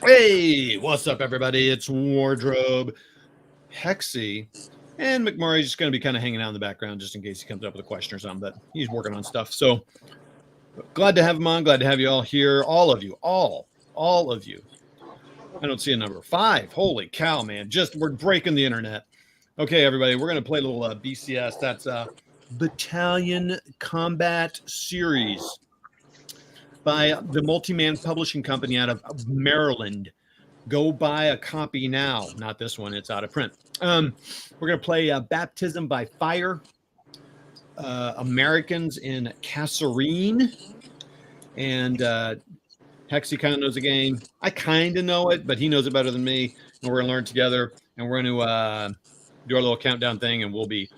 Hey, what's up, everybody? It's WARdROBE, Hexy, and McMurray's just going to be kind of hanging out in the background just in case he comes up with a question or something, but he's working on stuff. So glad to have him on. Glad to have you all here. All of you. All of you. I don't see a number. 5. Holy cow, man. We're breaking the internet. Okay, everybody, we're going to play a little BCS. That's Battalion Combat Series by the Multi-Man Publishing Company out of Maryland. Go buy a copy now. Not this one. It's out of print. We're going to play Baptism by Fire, Americans in Kasserine, and Hexy kind of knows the game. I kind of know it, but he knows it better than me, and we're going to learn together, and we're going to do our little countdown thing, and we'll be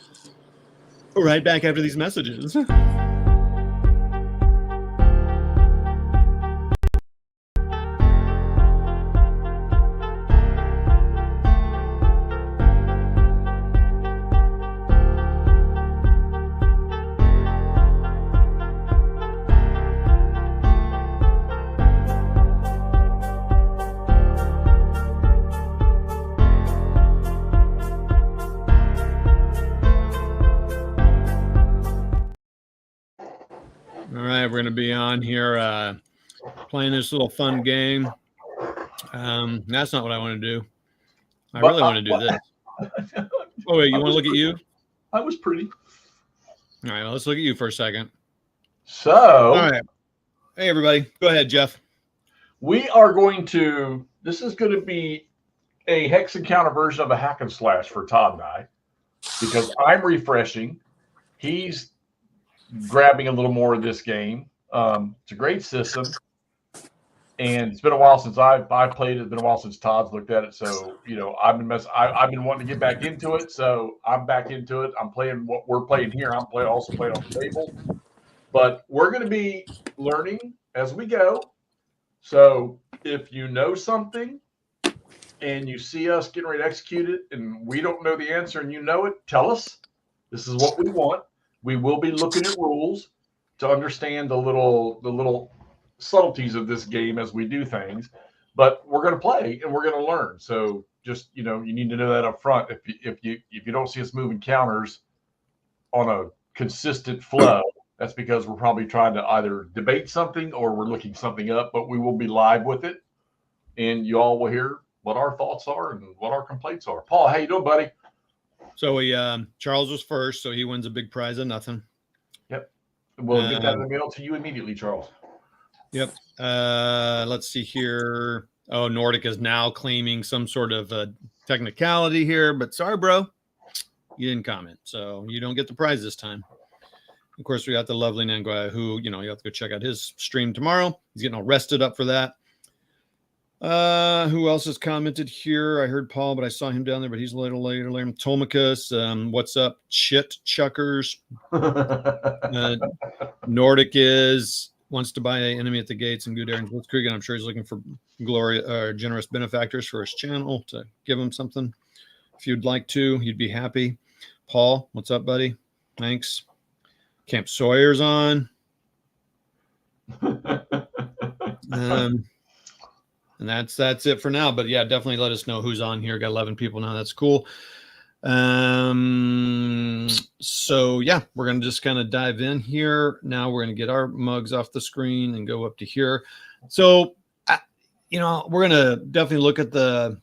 right back after these messages. We're going to be on here playing this little fun game. That's not what I want to do. I really want to do this. Oh, wait, you want to look at you? I was pretty. All right, well, let's look at you for a second. So, all right. Hey, everybody. Go ahead, Jeff. We are going to, this is going to be a hex encounter version of a hack and slash for Todd and I, because I'm refreshing. He's grabbing a little more of this game. It's a great system, and it's been a while since I've played it. It's been a while since Todd's looked at it. So, you know, I've been wanting to get back into it. So I'm back into it. I'm playing what we're playing here. I'm also playing on the table, but we're going to be learning as we go. So if you know something and you see us getting ready to execute it and we don't know the answer and you know it, tell us. This is what we want. We will be looking at rules to understand the little subtleties of this game as we do things, but we're going to play and we're going to learn. So just, you know, you need to know that up front. If you don't see us moving counters on a consistent flow, that's because we're probably trying to either debate something or we're looking something up, but we will be live with it and you all will hear what our thoughts are and what our complaints are. Paul, how you doing, buddy? So Charles was first, so he wins a big prize of nothing. Yep. We'll get that in the mail to you immediately, Charles. Yep. Let's see here. Oh, Nordic is now claiming some sort of technicality here, but sorry, bro. You didn't comment, so you don't get the prize this time. Of course, we got the lovely Nangua, who, you know, you have to go check out his stream tomorrow. He's getting all rested up for that. Who else has commented here? I heard Paul, but I saw him down there, but he's a little later. Tomicus, what's up? Chit Chuckers. Nordic wants to buy an enemy at the gates and good errands with Krieg, and I'm sure he's looking for generous benefactors for his channel to give him something. If you'd like to, he'd be happy. Paul, what's up, buddy? Thanks. Camp Sawyer's on. And that's it for now. But yeah, definitely let us know who's on here. Got 11 people now. That's cool. So yeah, we're going to just kind of dive in here. Now we're going to get our mugs off the screen and go up to here. So, you know, we're going to definitely look at the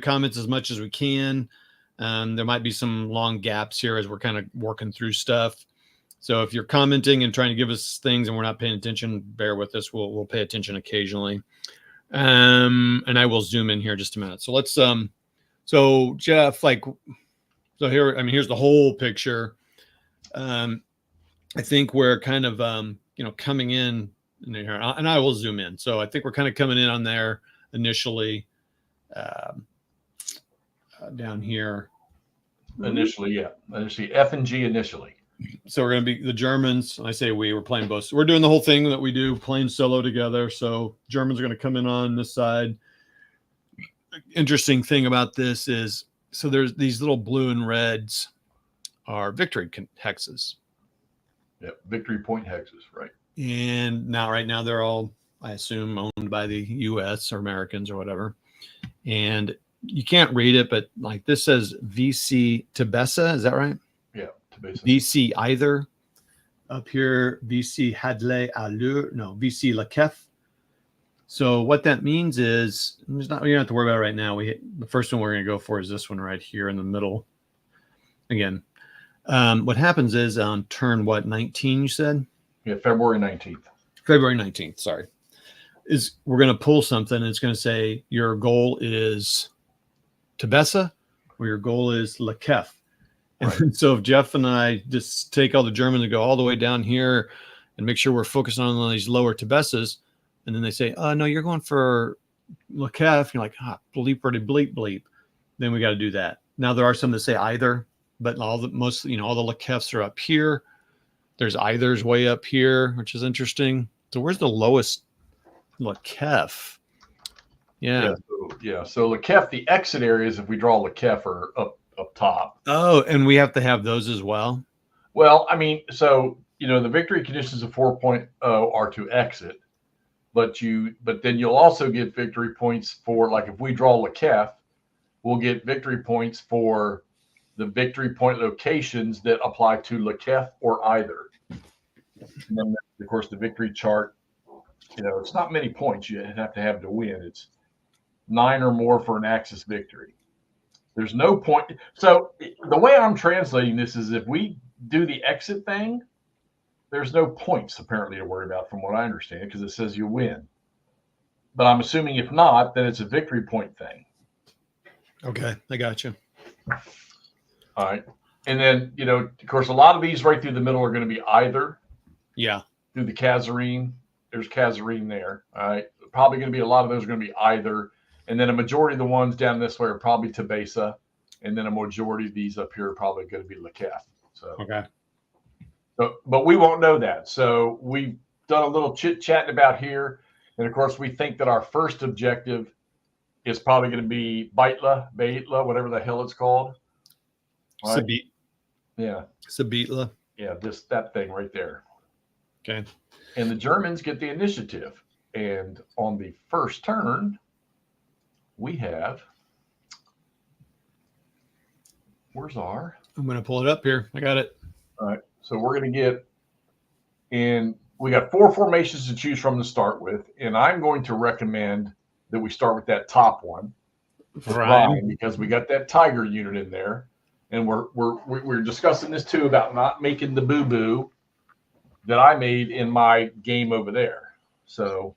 comments as much as we can. There might be some long gaps here as we're kind of working through stuff. So if you're commenting and trying to give us things and we're not paying attention, bear with us. We'll pay attention occasionally. And I will zoom in here just a minute. So let's, so Jeff, so here, I mean, here's the whole picture. I think we're kind of, you know, coming in here, and I will zoom in. So I think we're kind of coming in on there initially, down here. Initially, yeah. Initially, F and G initially. So we're going to be the Germans. I say we're playing both. So we're doing the whole thing that we do, playing solo together. So Germans are going to come in on this side. Interesting thing about this is, so there's these little blue and reds are victory hexes. Yep, victory point hexes, right. And now, right now, they're all I assume owned by the U.S. or Americans or whatever. And you can't read it, but like this says VC Tebessa. Is that right? Yeah, Tebessa. VC either. Up here, VC Hadley Allure. No, VC Lakef. So what that means is, there's not, you don't have to worry about it right now. The first one we're going to go for is this one right here in the middle. Again, what happens is on turn 19, you said? Yeah, February 19th. February 19th, sorry. Is we're going to pull something, and it's going to say your goal is Tebessa or your goal is Lakef. Right. And so if Jeff and I just take all the Germans and go all the way down here and make sure we're focusing on these lower Tebessas, and then they say, oh, no, you're going for Lakef. You're like, bleep, bleep, bleep. Then we got to do that. Now, there are some that say either, but all the Lakefs are up here. There's eithers way up here, which is interesting. So where's the lowest Lakef? Yeah. So Lakef, the exit areas, if we draw Lakef, are up top. Oh, and we have to have those as well? Well, I mean, so, the victory conditions of 4.0 are to exit, but then you'll also get victory points for, like, if we draw Lakef, we'll get victory points for the victory point locations that apply to Lakef or either. And then, of course, the victory chart, it's not many points you have to win. It's 9 or more for an Axis victory. There's no point. So the way I'm translating this is if we do the exit thing, there's no points apparently to worry about from what I understand, because it says you win. But I'm assuming if not, then it's a victory point thing. Okay, I got you. All right. And then, of course, a lot of these right through the middle are going to be either. Yeah. Through the Kazarine. There's Kazarine there. All right. Probably going to be a lot of those are going to be either. And then a majority of the ones down this way are probably Tebessa. And then a majority of these up here are probably going to be Lakef. So, okay. But we won't know that. So we've done a little chit-chatting about here. And, of course, we think that our first objective is probably going to be Beitla, whatever the hell it's called. Right? Sabitla. Yeah, that thing right there. Okay. And the Germans get the initiative. And on the first turn, we have, I'm going to pull it up here. I got it. All right. So we're going to get, and we got 4 formations to choose from to start with. And I'm going to recommend that we start with that top one. Right. Because we got that Tiger unit in there. And we're discussing this too about not making the boo-boo that I made in my game over there. So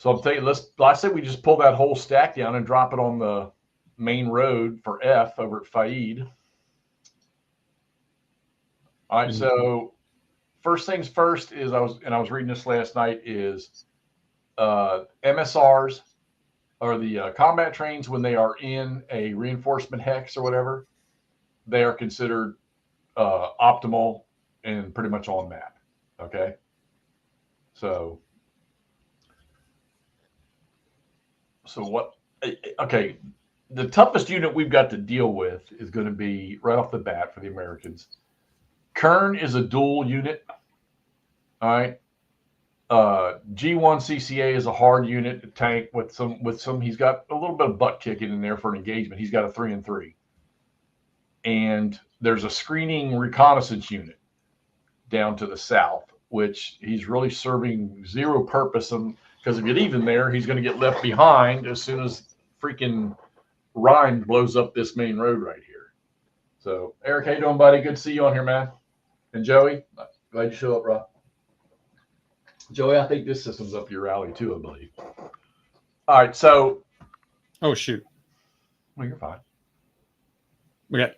I'm telling you, I say we just pull that whole stack down and drop it on the main road for F over at Faid. All right. Mm-hmm. So first things first is I was reading this last night is MSRs or the combat trains when they are in a reinforcement hex or whatever, they are considered optimal and pretty much on map. Okay. So what? Okay. The toughest unit we've got to deal with is going to be right off the bat for the Americans. Kern is a dual unit. All right. G1 CCA is a hard unit, a tank with some. He's got a little bit of butt kicking in there for an engagement. He's got a 3-3. And there's a screening reconnaissance unit down to the south, which he's really serving zero purpose. Because if you leave him there, he's going to get left behind as soon as freaking Rhine blows up this main road right here. So, Eric, how you doing, buddy? Good to see you on here, man. And Joey, glad you showed up, bro. Joey, I think this system's up your alley too, I believe. All right, so. Oh, shoot. Well, you're fine. Okay.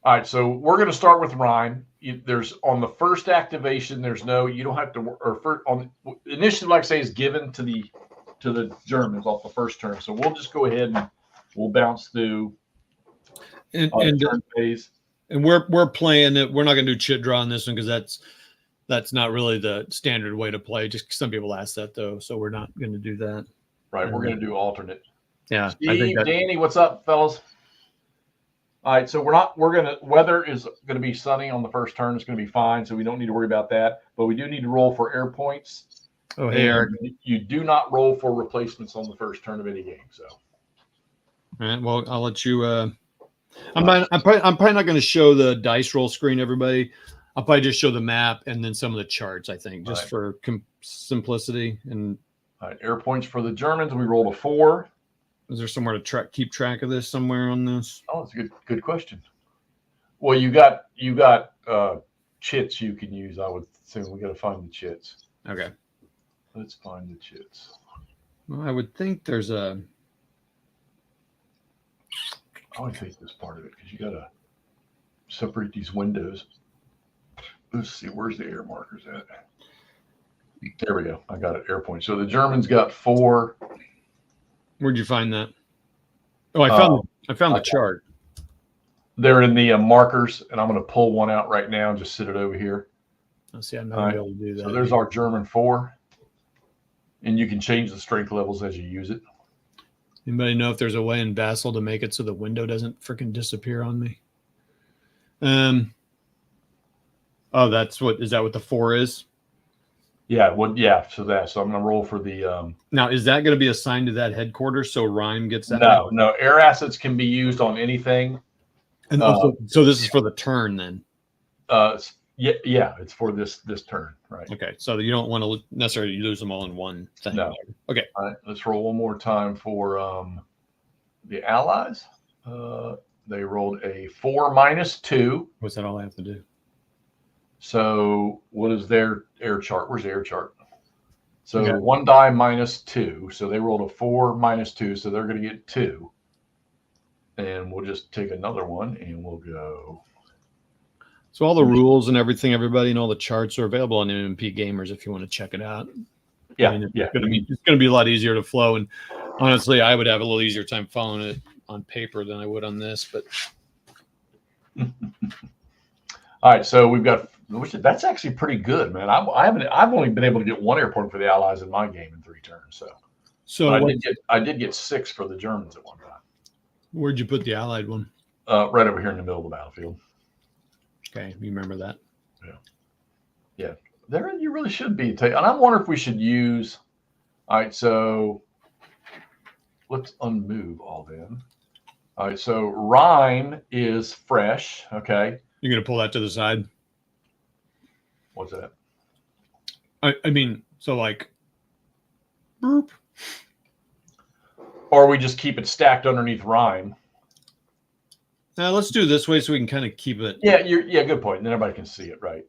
All right, so we're going to start with Rhine. There's on the first activation. You don't have to, or initiative, like I say, is given to the Germans off the first turn. So we'll just go ahead and we'll bounce through. Turn phase. And we're playing it. We're not going to do chit draw on this one because that's not really the standard way to play. Just some people ask that though, so we're not going to do that. Right, we're going to do alternate. Yeah, Steve, Danny, what's up, fellas? All right, so weather is going to be sunny on the first turn. It's going to be fine, so we don't need to worry about that. But we do need to roll for air points. Oh, hey, Eric. You do not roll for replacements on the first turn of any game. So, all you do not roll for replacements on the first turn of any game. So, right. Well, I'll let you. I'm probably not going to show the dice roll screen, everybody. I'll probably just show the map and then some of the charts, I think, just for simplicity. And all right, air points for the Germans. We rolled a 4. Is there somewhere to keep track of this somewhere on this? Oh, that's a good question. Well, you got chits you can use. I would assume we got to find the chits. Okay. Let's find the chits. Well, I would think there's a. I would take this part of it because you got to separate these windows. Let's see, where's the air markers at? There we go. I got it. Air point. So the Germans got 4. Where'd you find that? Oh, I found the chart. They're in the markers, and I'm going to pull one out right now and just sit it over here. Let's see. I'm not going to be able to do that. So there's our German 4, and you can change the strength levels as you use it. Anybody know if there's a way in Vassal to make it so the window doesn't freaking disappear on me? Oh, is that what the 4 is? Yeah, well, yeah. So I'm going to roll for the. Now, is that going to be assigned to that headquarters so Rhyme gets that? No. Air assets can be used on anything. And so this is for the turn then. Yeah, it's for this turn, right? Okay, so you don't want to necessarily lose them all in one thing. No. Okay. All right, let's roll one more time for the Allies. They rolled a 4 -2. Was that all I have to do? So what is their air chart? Where's the air chart? So Okay. 1 die -2. So they rolled a 4 -2. So they're going to get 2. And we'll just take another one and we'll go. So all the rules and everything, everybody, and all the charts are available on MMP Gamers if you want to check it out. Yeah, I mean, it's going to be a lot easier to flow. And honestly, I would have a little easier time following it on paper than I would on this. But all right, so we've got. That's actually pretty good, man. I've only been able to get 1 airport for the Allies in my game in 3 turns. So I did get 6 for the Germans at one time. Where'd you put the Allied one? Right over here in the middle of the battlefield. Okay, you remember that? Yeah. There you really should be. And I'm wondering if we should use. All right, so let's unmove all them. All right, so Rhyme is fresh. Okay. You're gonna pull that to the side. What's that? I mean, so like, boop. Or we just keep it stacked underneath Rhyme. Now let's do it this way so we can kind of keep it. Yeah, good point. And then everybody can see it, right?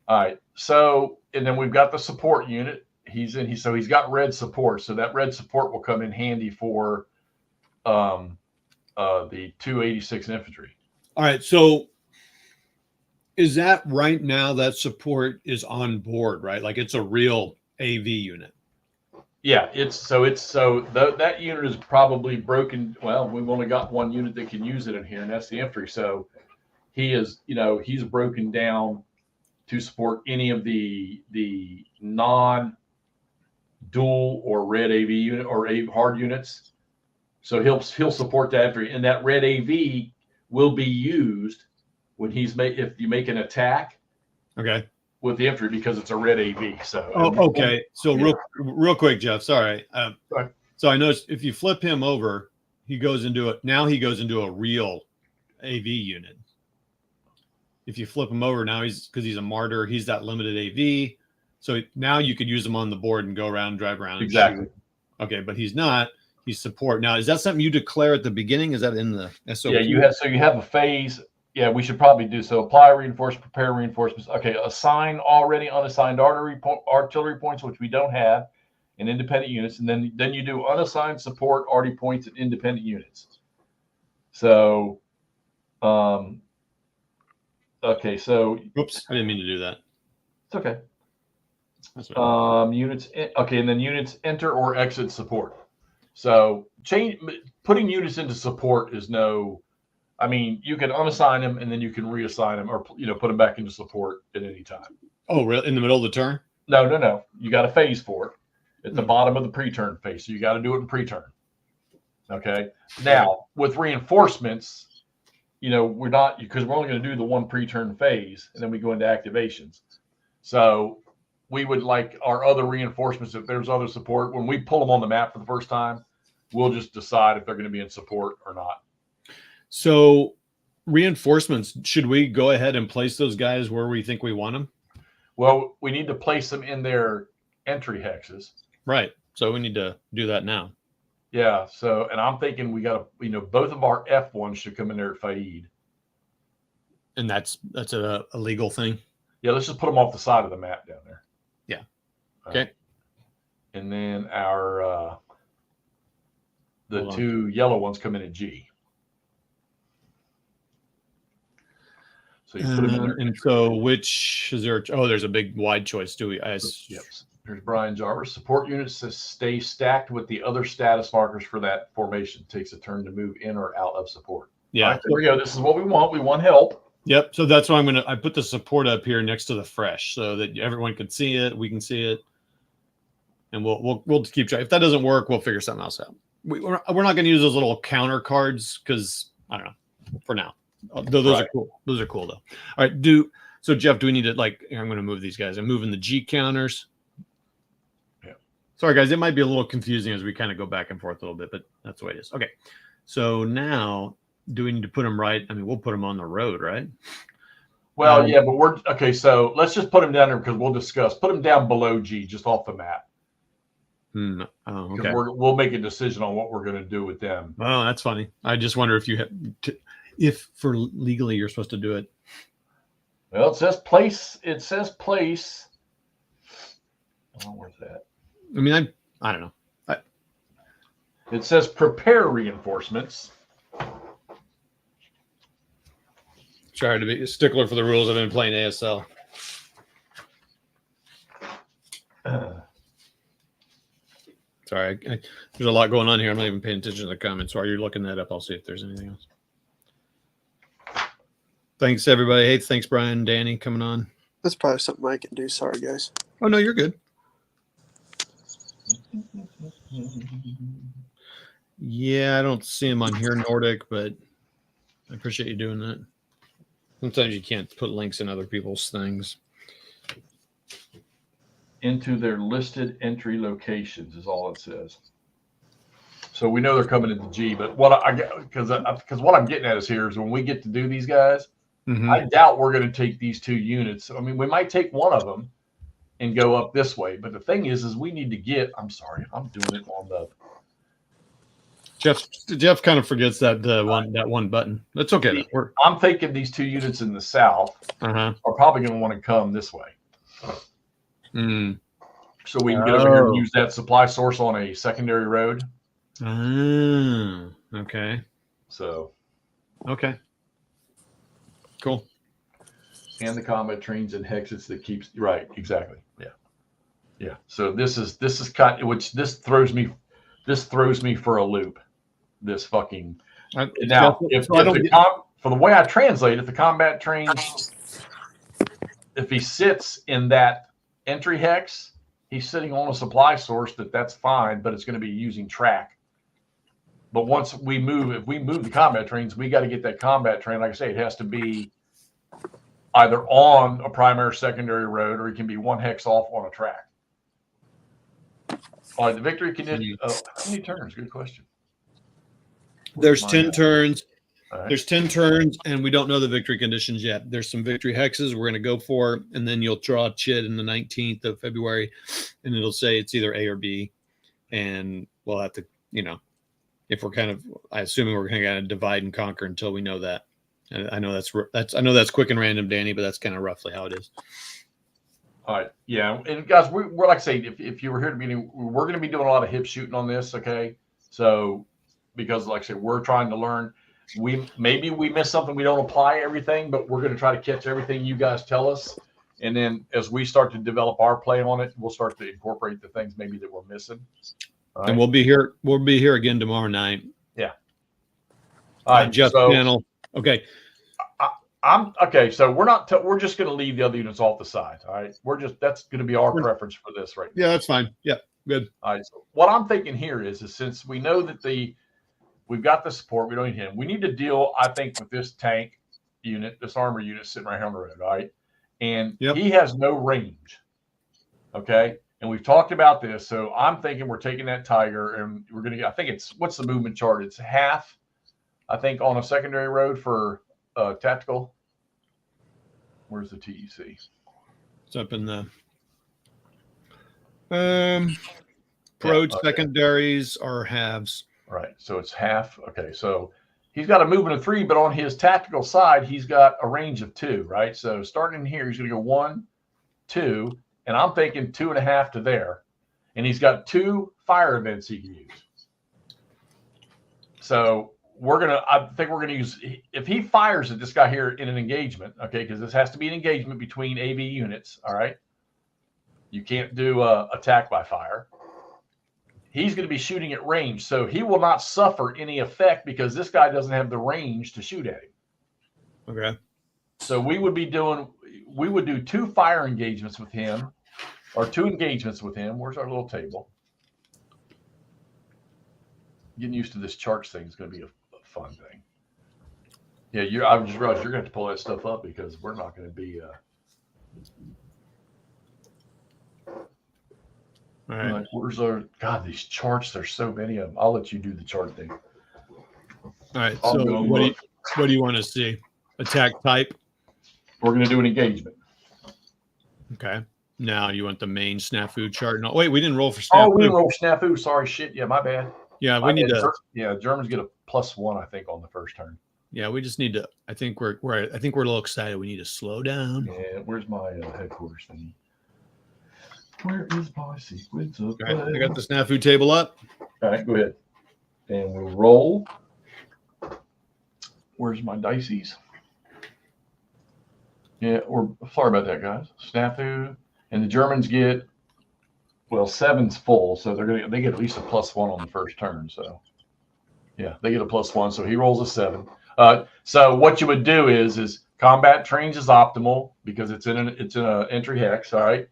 All right. So, and then we've got the support unit. He's got red support. So that red support will come in handy for the 286 infantry. All right. So is that right now that support is on board, right? Like it's a real AV unit. Yeah, that unit is probably broken. Well, we've only got 1 unit that can use it in here, and that's the infantry. So he's broken down to support any of the non-dual or red AV unit or hard units. So he'll support that infantry, and that red AV will be used when if you make an attack. Okay. With the infantry because it's a red AV. So okay. So real quick, Jeff. Sorry. So I noticed if you flip him over, he goes into a real AV unit. If you flip him over now, because he's a martyr, he's that limited AV. So now you could use him on the board and go around, drive around. Exactly. Okay, but he's not. He's support. Now, is that something you declare at the beginning? Is that in the SOP? Yeah, you have a phase. Yeah, we should probably do so. Apply reinforcements, prepare reinforcements. Okay, assign already unassigned artillery points, which we don't have, in independent units, and then you do unassigned support arty points in independent units. So, okay, so. Oops, I didn't mean to do that. It's okay. Units. Okay, and then units enter or exit support. So putting units into support is no. I mean, you can unassign them and then you can reassign them or, put them back into support at any time. Oh, really? In the middle of the turn? No. You got a phase for it at the bottom of the pre-turn phase. So you got to do it in pre-turn. Okay. Now, with reinforcements, we're only going to do the 1 pre-turn phase and then we go into activations. So we would like our other reinforcements, if there's other support, when we pull them on the map for the first time, we'll just decide if they're going to be in support or not. So reinforcements, should we go ahead and place those guys where we think we want them? Well, we need to place them in their entry hexes. Right. So we need to do that now. Yeah. So, and I'm thinking we got to, both of our F1s should come in there at Faid. And that's a legal thing. Yeah. Let's just put them off the side of the map down there. Yeah. Okay. And then our, the two yellow ones come in at G. So you put them in there. And so which is there? Oh, there's a big wide choice. Do we? Yep. Here's Brian Jarvis. Support units to stay stacked with the other status markers for that formation. Takes a turn to move in or out of support. Yeah. Right, there we go. This is what we want. We want help. Yep. So that's why I put the support up here next to the fresh so that everyone can see it. We can see it. And we'll keep trying. If that doesn't work, we'll figure something else out. We're not going to use those little counter cards because I don't know for now. Those are cool. Those are cool though. All right. So Jeff, do we need to I'm going to move these guys. I'm moving the G counters. Yeah. Sorry guys, it might be a little confusing as we kind of go back and forth a little bit, but that's the way it is. Okay. So now, do we need to put them right? I mean, we'll put them on the road, right? Well, yeah, but okay. So let's just put them down there because we'll discuss. Put them down below G, just off the map. Oh, okay. We'll make a decision on what we're going to do with them. Oh, that's funny. I just wonder if you have if for legally you're supposed to do it. Well, it says place. Oh, where's that? I mean, I don't know. It says prepare reinforcements. Sorry to be a stickler for the rules. I've been playing ASL. Sorry, there's a lot going on here. I'm not even paying attention to the comments. While you're looking that up, I'll see if there's anything else. Thanks, everybody. Hey, thanks, Brian, Danny, coming on. That's probably something I can do. Sorry, guys. Oh, no, you're good. Yeah, I don't see him on here, Nordic, but I appreciate you doing that. Sometimes you can't put links in other people's things. Into their listed entry locations is all it says. So we know they're coming into G, but what because what I'm getting at is when we get to do these guys, I doubt we're going to take these two units. I mean, we might take one of them and go up this way, but the thing is we need to get. I'm sorry, I'm doing it on the. Jeff kind of forgets that one button. That's okay. I'm thinking these two units in the south are probably going to want to come this way. So we can get over here and use that supply source on a secondary road. Okay. So. Okay. Cool. And the combat trains and hexes that keeps right. Exactly. Yeah. Yeah. So this is kind of, which this throws me for a loop. This fucking now for the way I translate it, the combat trains, if he sits in that entry hex, he's sitting on a supply source that's fine, but it's going to be using track. But once if we move the combat trains, we got to get that combat train. Like I say, it has to be either on a primary or secondary road, or it can be one hex off on a track. All right, the victory condition. How many turns? Good question. There's 10 turns. Right. There's 10 turns, and we don't know the victory conditions yet. There's some victory hexes we're going to go for, and then you'll draw a chit in the 19th of February, and it'll say it's either A or B, and we'll have to, if we're assuming we're going to kind of divide and conquer until we know that. I know that's quick and random, Danny, but that's kind of roughly how it is. All right, yeah, and guys, we're like I say, if you were here at the meeting, we're going to be doing a lot of hip shooting on this, okay? So because, like I said, we're trying to learn. Maybe we miss something, we don't apply everything, but we're going to try to catch everything you guys tell us, and then as we start to develop our play on it, we'll start to incorporate the things maybe that we're missing. All right? And we'll be here again tomorrow night. Yeah. All right, Jeff panel. Okay. I'm okay. So we're just going to leave the other units off the side. All right. That's going to be our preference for this right now. Yeah, that's fine. Yeah. Good. All right. So what I'm thinking here is since we know that we've got the support, we don't need him. We need to deal, I think, with this tank unit, this armor unit sitting right here on the road. All right. And he has no range. Okay. And we've talked about this. So I'm thinking we're taking that Tiger and we're going to get, I think it's, what's the movement chart? It's half, I think, on a secondary road for tactical. Where's the TEC? It's up in the approach. okay. Secondaries are halves. Right. So it's half. Okay. So he's got a movement of 3, but on his tactical side, he's got a range of 2, right? So starting in here, he's going to go 1, 2, and I'm thinking 2.5 to there. And he's got 2 fire events he can use. So I think we're going to use, if he fires at this guy here in an engagement, okay, because this has to be an engagement between AV units, all right? You can't do attack by fire. He's going to be shooting at range, so he will not suffer any effect because this guy doesn't have the range to shoot at him. Okay. So we would do 2 fire engagements with him, or 2 engagements with him. Where's our little table? Getting used to this charts thing is going to be a fun thing. Yeah, I just realized you're going to have to pull that stuff up because we're not going to be. All right. Like, where's our God? These charts. There's so many of them. I'll let you do the chart thing. All right. So what do you want to see? Attack type. We're going to do an engagement. Okay. Now you want the main snafu chart. No, wait, we didn't roll for snafu. Oh, we didn't roll snafu. Sorry, shit. Yeah, my bad. Yeah, we need to. Yeah, Germans get a +1, I think, on the first turn. Yeah, we just need to. I think we're a little excited. We need to slow down. Yeah, where's my headquarters thing? Where is my sequence of All right, I got the snafu table up. All right, go ahead. And we'll roll. Where's my dices? Yeah, sorry about that, guys. Snafu, and the Germans get, well, 7's full, so they get at least a +1 on the first turn. So yeah, they get a +1. So he rolls a 7. So what you would do is combat trains is optimal because it's in an entry hex. All right.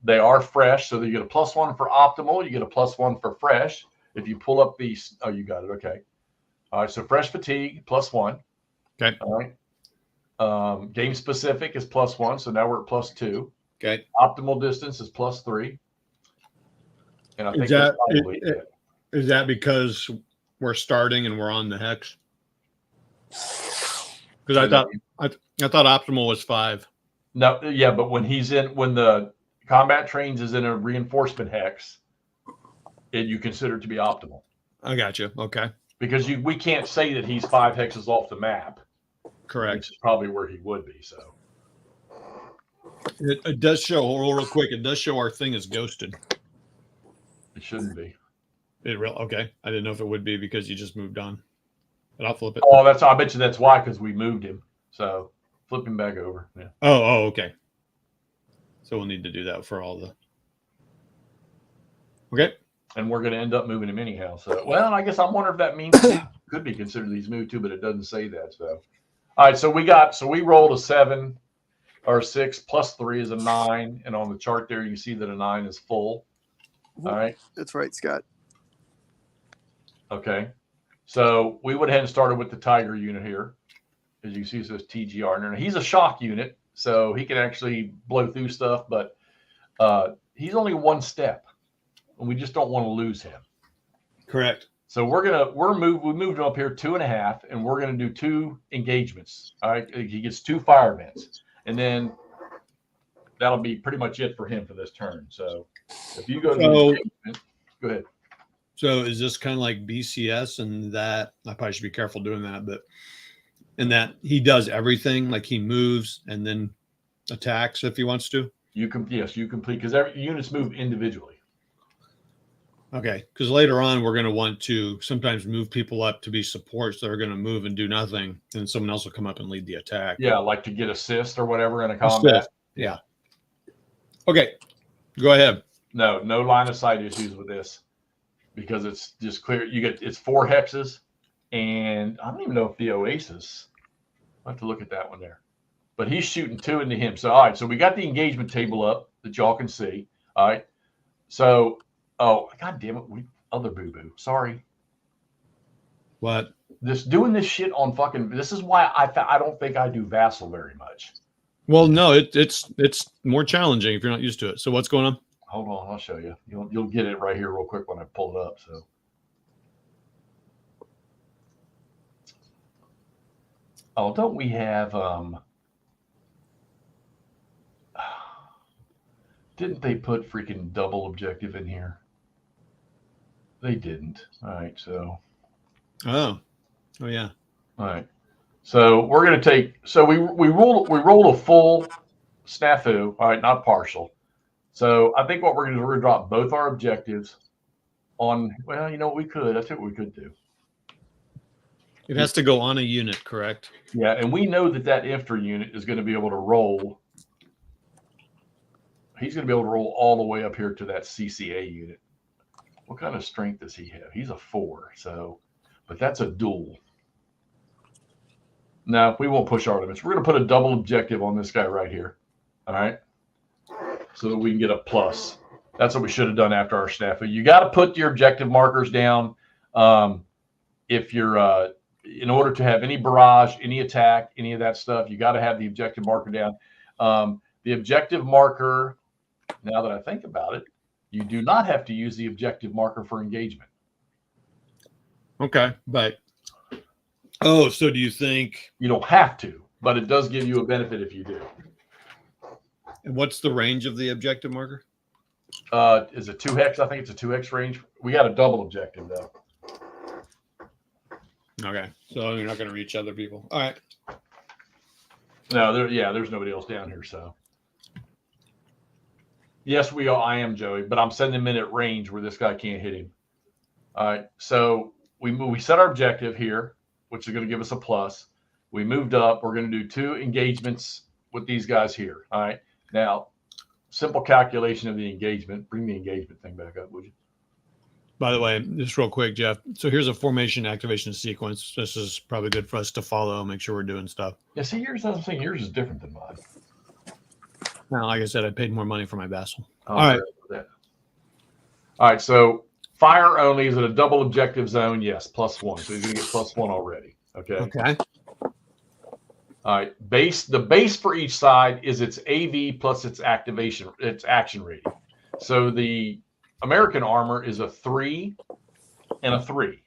They are fresh, so you get a +1 for optimal. You get a +1 for fresh. If you pull up these, oh, you got it. Okay. All right. So fresh fatigue +1. Okay. All right. Game specific is +1, so now we're at +2. Okay. Optimal distance is +3. And I think is that because we're starting and we're on the hex? Because I thought optimal was 5. No, yeah, but when the combat trains is in a reinforcement hex, you consider it to be optimal. I got you. Okay. Because we can't say that he's 5 hexes off the map. Correct. Which is probably where he would be. So it does show real quick. It does show our thing is ghosted. It shouldn't be. Okay. I didn't know if it would be because you just moved on. But I'll flip it. Oh, I bet you that's why, because we moved him. So flip him back over. Yeah. Oh, okay. So we'll need to do that for all the. Okay. And we're going to end up moving him anyhow. So, well, I guess I'm wondering if that means he could be considered these moved too, but it doesn't say that. So, all right. So we rolled a 7 or 6 +3 is a 9. And on the chart there, you see that a 9 is full. All right. That's right, Scott. Okay. So we went ahead and started with the Tiger unit here. As you see, it says TGR. And he's a shock unit, so he can actually blow through stuff, but he's only 1 step, and we just don't want to lose him. Correct. So we moved him up here 2.5, and we're gonna do 2 engagements. All right, he gets 2 fire events, and then that'll be pretty much it for him for this turn. So if you go to engagement, go ahead. So is this kind of like BCS and that I probably should be careful doing that, but in that he does everything, like he moves and then attacks if he wants to? You complete because every units move individually. Okay, because later on we're going to want to sometimes move people up to be supports that are going to move and do nothing, and someone else will come up and lead the attack. Yeah, like to get assist or whatever in a combat. Assist. Yeah. Okay, go ahead. No line of sight issues with this because it's just clear. It's 4 hexes, and I don't even know if the Oasis. I'll have to look at that one there. But he's shooting 2 into him. So all right, so we got the engagement table up that y'all can see. All right. So God damn it, other boo-boo. Sorry. What? Doing this shit on fucking. This is why I don't think I do Vassal very much. Well, no, it's more challenging if you're not used to it. So what's going on? Hold on, I'll show you. You'll get it right here real quick when I pull it up. So. Oh, don't we have didn't they put freaking double objective in here? They didn't. All right, so Oh yeah. all right. So we're gonna take we roll a full snafu, all right, not partial. So I think what we're gonna do, we're gonna drop both our objectives on well, you know what we could. That's what we could do. It has to go on a unit, correct? Yeah, and we know that infantry unit is going to be able to roll. He's going to be able to roll all the way up here to that CCA unit. What kind of strength does he have? He's a 4. So, but that's a duel. No, we won't push our limits. We're going to put a double objective on this guy right here. All right, so that we can get a plus. That's what we should have done after our snafu. You got to put your objective markers down. If you're in order to have any barrage, any attack, any of that stuff, you got to have the objective marker down. The objective marker, now that I think about it, you do not have to use the objective marker for engagement. Okay, but so do you think you don't have to, but it does give you a benefit if you do. And what's the range of the objective marker? Is it 2x? I think it's a 2x range. We got a double objective though. Okay, so you're not going to reach other people. All right. No, there's nobody else down here. So, yes, I am Joey, but I'm sending him in at range where this guy can't hit him. All right, so we set our objective here, which is going to give us a plus. We moved up. We're going to do 2 engagements with these guys here. All right, now simple calculation of the engagement. Bring the engagement thing back up, would you? By the way, just real quick, Jeff. So here's a formation activation sequence. This is probably good for us to follow, make sure we're doing stuff. Yeah, see, yours is different than mine. Now, like I said, I paid more money for my Vassal. All right. All right, so fire only is it a double objective zone? Yes, +1. So he's going to get +1 already. Okay. Okay. All right. The base for each side is its AV plus its action rating. So the American armor is a 3 and a 3.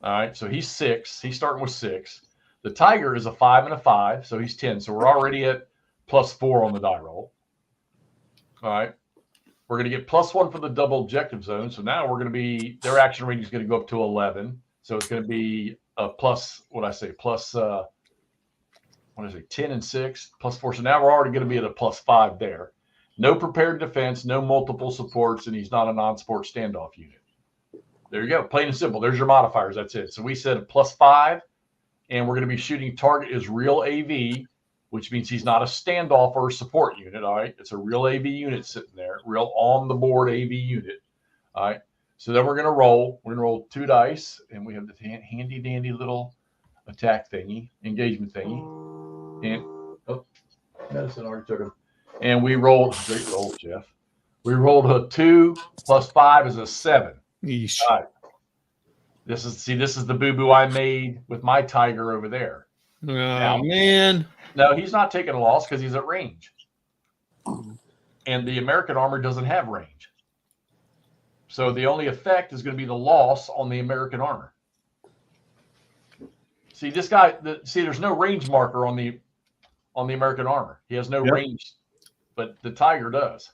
All right, so he's 6. He's starting with 6. The Tiger is a 5 and a 5, so he's 10. So we're already at +4 on the die roll. All right, we're going to get +1 for the double objective zone. So now we're going to be their action rating is going to go up to 11. So it's going to be a +10 and 6 +4. So now we're already going to be at a +5 there. No prepared defense, no multiple supports, and he's not a non-sport standoff unit. There you go. Plain and simple. There's your modifiers. That's it. So we said a +5, and we're going to be shooting target is real AV, which means he's not a standoff or a support unit. All right. It's a real AV unit sitting there, real on the board AV unit. All right. So then we're going to roll. We're going to roll 2 dice, and we have the handy dandy little attack thingy, engagement thingy. And medicine already took him. And we rolled, great roll, Jeff. We rolled a 2 + 5 is a 7. Yeesh. All right. This is the boo-boo I made with my Tiger over there. Oh, man. No, he's not taking a loss because he's at range. And the American armor doesn't have range. So the only effect is going to be the loss on the American armor. See, this guy, there's no range marker on the American armor. He has no range, but the Tiger does.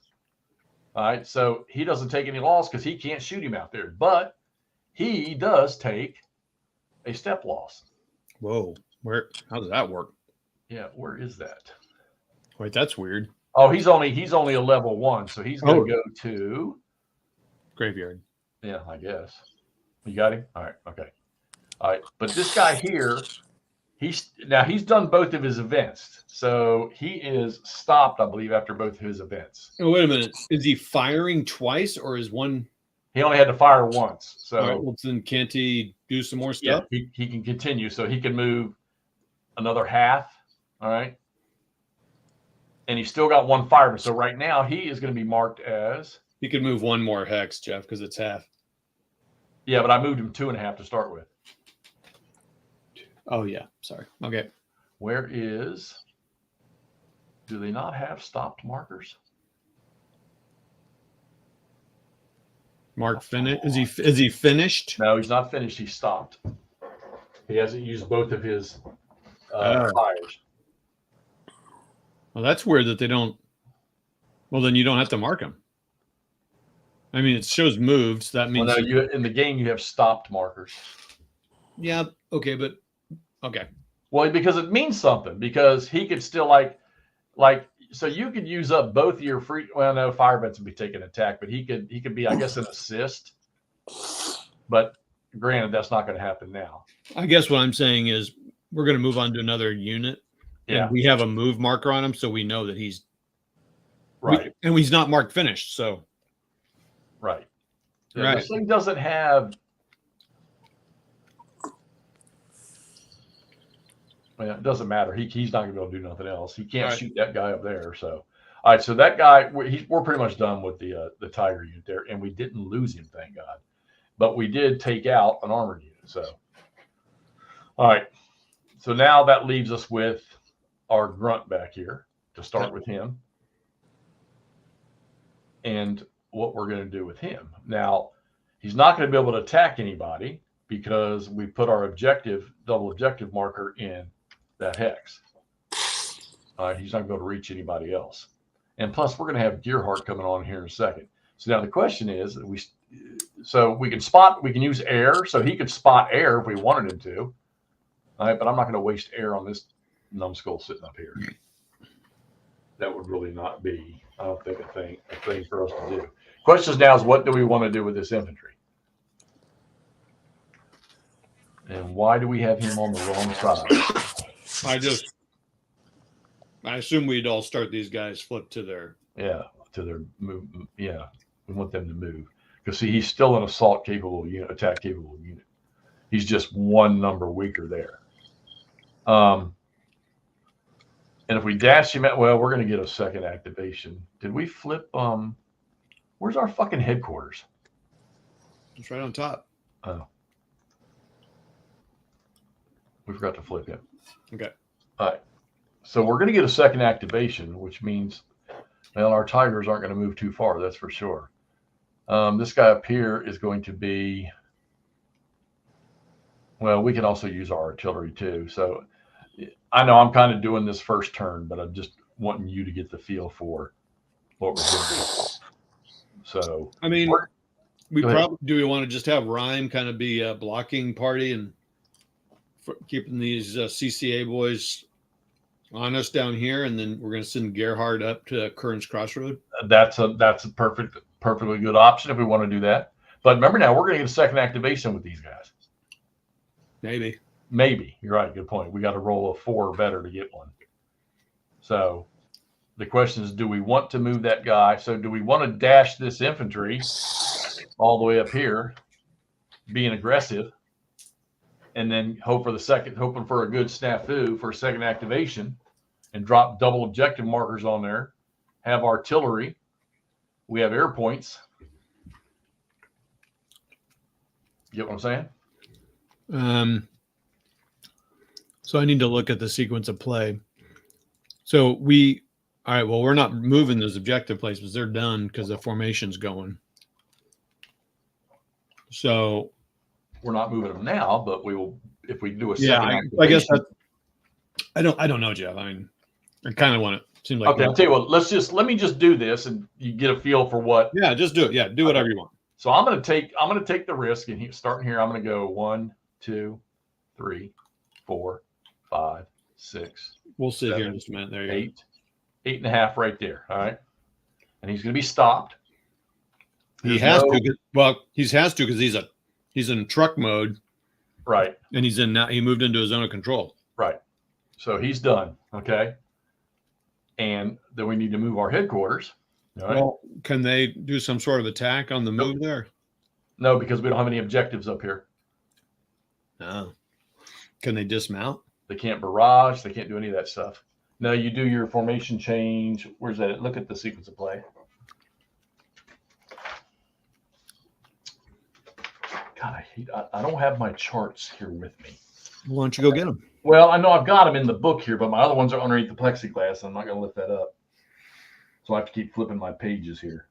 All right, so he doesn't take any loss because he can't shoot him out there, but he does take a step loss. Whoa, how does that work? Yeah, where is that? Wait, that's weird. Oh, he's only a level 1, so he's going to go to graveyard. Yeah, I guess. You got him? All right, okay. All right, but this guy here, he's done both of his events. So he is stopped, I believe, after both of his events. Oh, wait a minute. Is he firing twice or is one? He only had to fire once. So all right, well, then can't he do some more stuff? Yeah, he can continue. So he can move another half. All right. And he's still got 1 fireman. So right now he is going to be marked as. He could move 1 more hex, Jeff, because it's half. Yeah, but I moved him 2.5 to start with. Oh, yeah. Sorry. Okay. Where is Do they not have stopped markers? Mark finished. Is he finished? No, he's not finished. He's stopped. He hasn't used both of his tires. Well, that's weird that they don't. Well, then you don't have to mark them. I mean, it shows moved. So that means. Well, no, in the game you have stopped markers. Yeah. Okay, but okay. Well, because it means something. Because he could still so you could use up both of your free. Well, no, Firebend's would be taking attack, but he could be, I guess, an assist. But granted, that's not going to happen now. I guess what I'm saying is we're going to move on to another unit. Yeah. And we have a move marker on him, so we know that he's right. And he's not marked finished. So. Right. Right. This thing doesn't have. Well, it doesn't matter. He's not going to be able to do nothing else. He can't shoot that guy up there. So, all right. So that guy, we're pretty much done with the Tiger unit there, and we didn't lose him, thank God. But we did take out an armored unit. So, all right. So now that leaves us with our grunt back here to start with him, and what we're going to do with him. Now, he's not going to be able to attack anybody because we put our double objective marker in that hex. All right, he's not going to be able to reach anybody else. And plus, we're going to have Gearhart coming on here in a second. So now the question is, we can use air, so he could spot air if we wanted him to. All right, but I'm not going to waste air on this numbskull sitting up here. That would really not be, I don't think, a thing for us to do. Question now is, what do we want to do with this infantry? And why do we have him on the wrong side? I assume we'd all start these guys flip to their move. Yeah, we want them to move because see, he's still an assault capable unit, attack capable unit. He's just one number weaker there. And if we dash him out, well, we're going to get a second activation. Did we flip? Where's our fucking headquarters? It's right on top. Oh. We forgot to flip him. Okay. All right. So we're going to get a second activation, which means, well, our Tigers aren't going to move too far. That's for sure. This guy up here is going to be, well, we can also use our artillery too. So I know I'm kind of doing this first turn, but I'm just wanting you to get the feel for what we're doing. So, I mean, we want to just have Rhyme kind of be a blocking party and keeping these CCA boys on us down here, and then we're going to send Gerhard up to Kern's Crossroad. That's a perfectly good option if we want to do that. But remember now, we're going to get a second activation with these guys. Maybe. You're right. Good point. We got to roll a 4 or better to get one. So the question is, do we want to move that guy? So do we want to dash this infantry all the way up here, being aggressive, and then hoping for a good snafu for a second activation and drop double objective markers on there, have artillery, we have air points. Get what I'm saying? So I need to look at the sequence of play. So all right, well, we're not moving those objective placements. They're done because the formation's going. So we're not moving them now, but we will if we do a second activation. I guess I don't know, Jeff. I mean, I kind of want it. Seems like okay. I'll tell you what. Let me just do this, and you get a feel for what. Yeah, just do it. Yeah, do whatever you want. So I'm going to take the risk, and starting here, I'm going to go 1, 2, 3, 4, 5, 6. We'll sit here in just a minute. There you go. 8.5 right there. All right, and he's going to be stopped. He has to because he's in truck mode. Right. And he moved into his zone of control. Right. So he's done. Okay. And then we need to move our headquarters. All right. Well, can they do some sort of attack on the move there? No, because we don't have any objectives up here. No. Can they dismount? They can't barrage. They can't do any of that stuff. No, you do your formation change. Where's that? Look at the sequence of play. God, I don't have my charts here with me. Why don't you go get them? Well, I know I've got them in the book here, but my other ones are underneath the plexiglass. I'm not going to lift that up. So I have to keep flipping my pages here.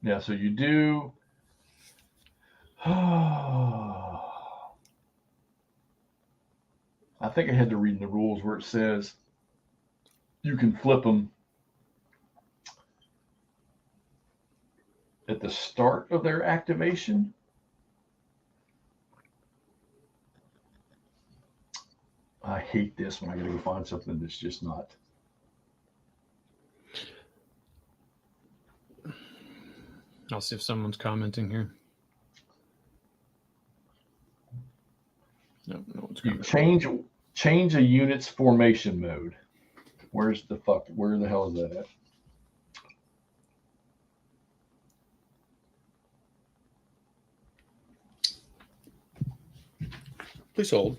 Yeah, so you do. I think I had to read in the rules where it says you can flip them at the start of their activation. I hate this when I got to go find something that's just not. I'll see if someone's commenting here. No one's You commenting. change a unit's formation mode. Where the hell is that at? Please hold.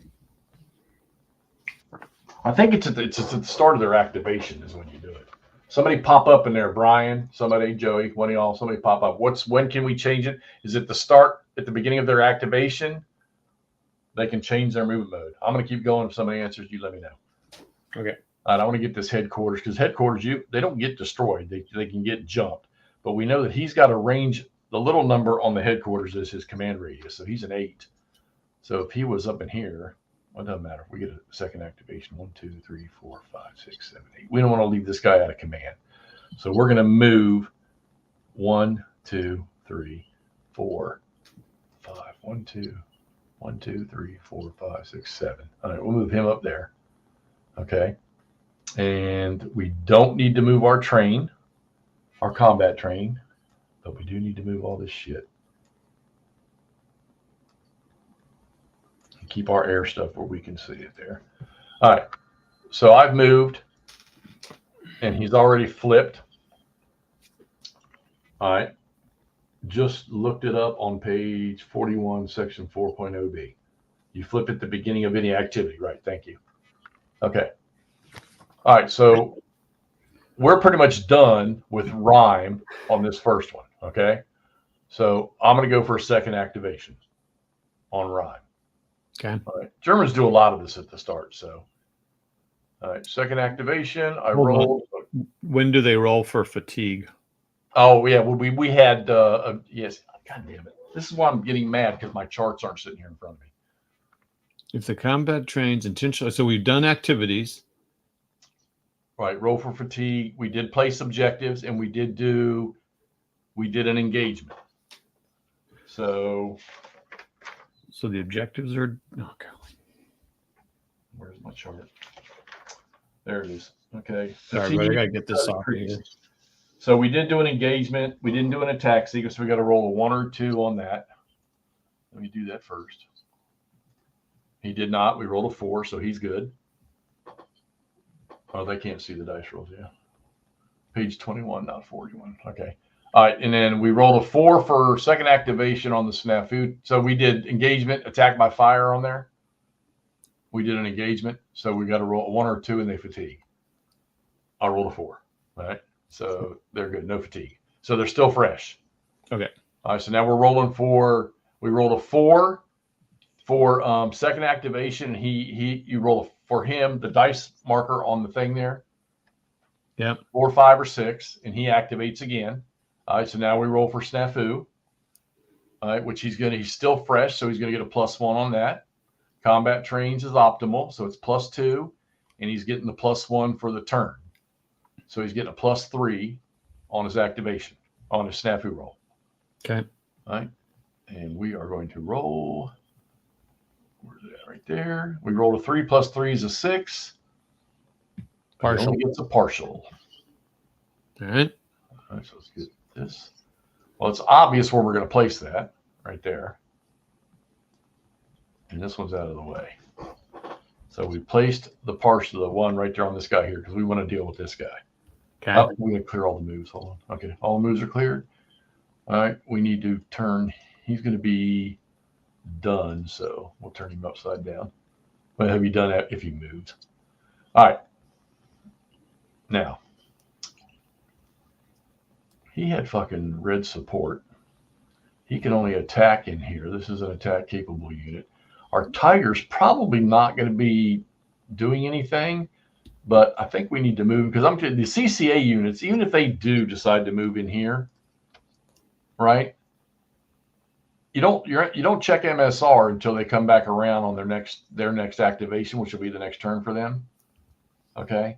I think it's at the start of their activation is when you do it. Somebody pop up in there, Brian. Somebody, Joey, one of y'all. Somebody pop up. When can we change it? Is it at the beginning of their activation? They can change their movement mode. I'm going to keep going. If somebody answers, you let me know. Okay. All right, I want to get this headquarters because headquarters, they don't get destroyed. They can get jumped. But we know that he's got a range. The little number on the headquarters is his command radius. So he's an 8. So if he was up in here, well, it doesn't matter. We get a second activation. 1, 2, 3, 4, 5, 6, 7, 8. We don't want to leave this guy out of command. So we're going to move 1, 2, 3, 4, 5. 1, 2, 1, 2, 3, 4, 5, 6, 7. All right, we'll move him up there. Okay. And we don't need to move our combat train, but we do need to move all this shit. And keep our air stuff where we can see it there. All right. So I've moved, and he's already flipped. All right. Just looked it up on page 41, section 4.0b. You flip at the beginning of any activity, right? Thank you. Okay. All right. So we're pretty much done with rhyme on this first one. Okay. So I'm going to go for a second activation on rhyme. Okay. All right. Germans do a lot of this at the start. So, all right. Second activation. I Hold rolled. When do they roll for fatigue? Oh, yeah. Well, we had, yes. God damn it. This is why I'm getting mad because my charts aren't sitting here in front of me. If the combat trains intentionally, so we've done activities. Right. Roll for fatigue. We did place objectives and we did an engagement. So the objectives are, okay. Where's my chart? There it is. Okay. Sorry, but I gotta get this off here. So we did do an engagement. We didn't do an attack sequence. So we got to roll a 1 or 2 on that. Let me do that first. He did not. We rolled a 4, so he's good. Oh, they can't see the dice rolls. Yeah. Page 21, not 41. Okay. All right. And then we rolled a 4 for second activation on the snafu. So we did engagement, attack by fire on there. We did an engagement. So we got to roll a 1 or 2 and they fatigue. I rolled a 4. All right. So they're good. No fatigue. So they're still fresh. Okay. All right. So now we're rolling we rolled a 4 for second activation. You roll for him, the dice marker on the thing there. Yep. 4, 5, or 6, and he activates again. All right. So now we roll for snafu. All right, which he's still fresh, so he's gonna get a +1 on that. Combat trains is optimal, so it's +2, and he's getting the +1 for the turn. So he's getting a +3 on his activation, on his snafu roll. Okay. All right. And we are going to roll. Where's it at? Right there. We rolled a 3 + 3 is a 6. Partial. He only gets a partial. All right. All right, so let's get this. Well, it's obvious where we're going to place that right there. And this one's out of the way. So we placed the partial, the 1 right there on this guy here because we want to deal with this guy. Okay. Oh, we're going to clear all the moves. Hold on. Okay. All the moves are cleared. All right. We need to turn. He's going to be done. So we'll turn him upside down. But have you done that if he moved? All right. Now, he had fucking red support. he can only attack in here. This is an attack capable unit. Our Tiger's probably not going to be doing anything, but I think we need to move because the CCA units, even if they do decide to move in here, right? You don't check MSR until they come back around on their next activation, which will be the next turn for them. Okay,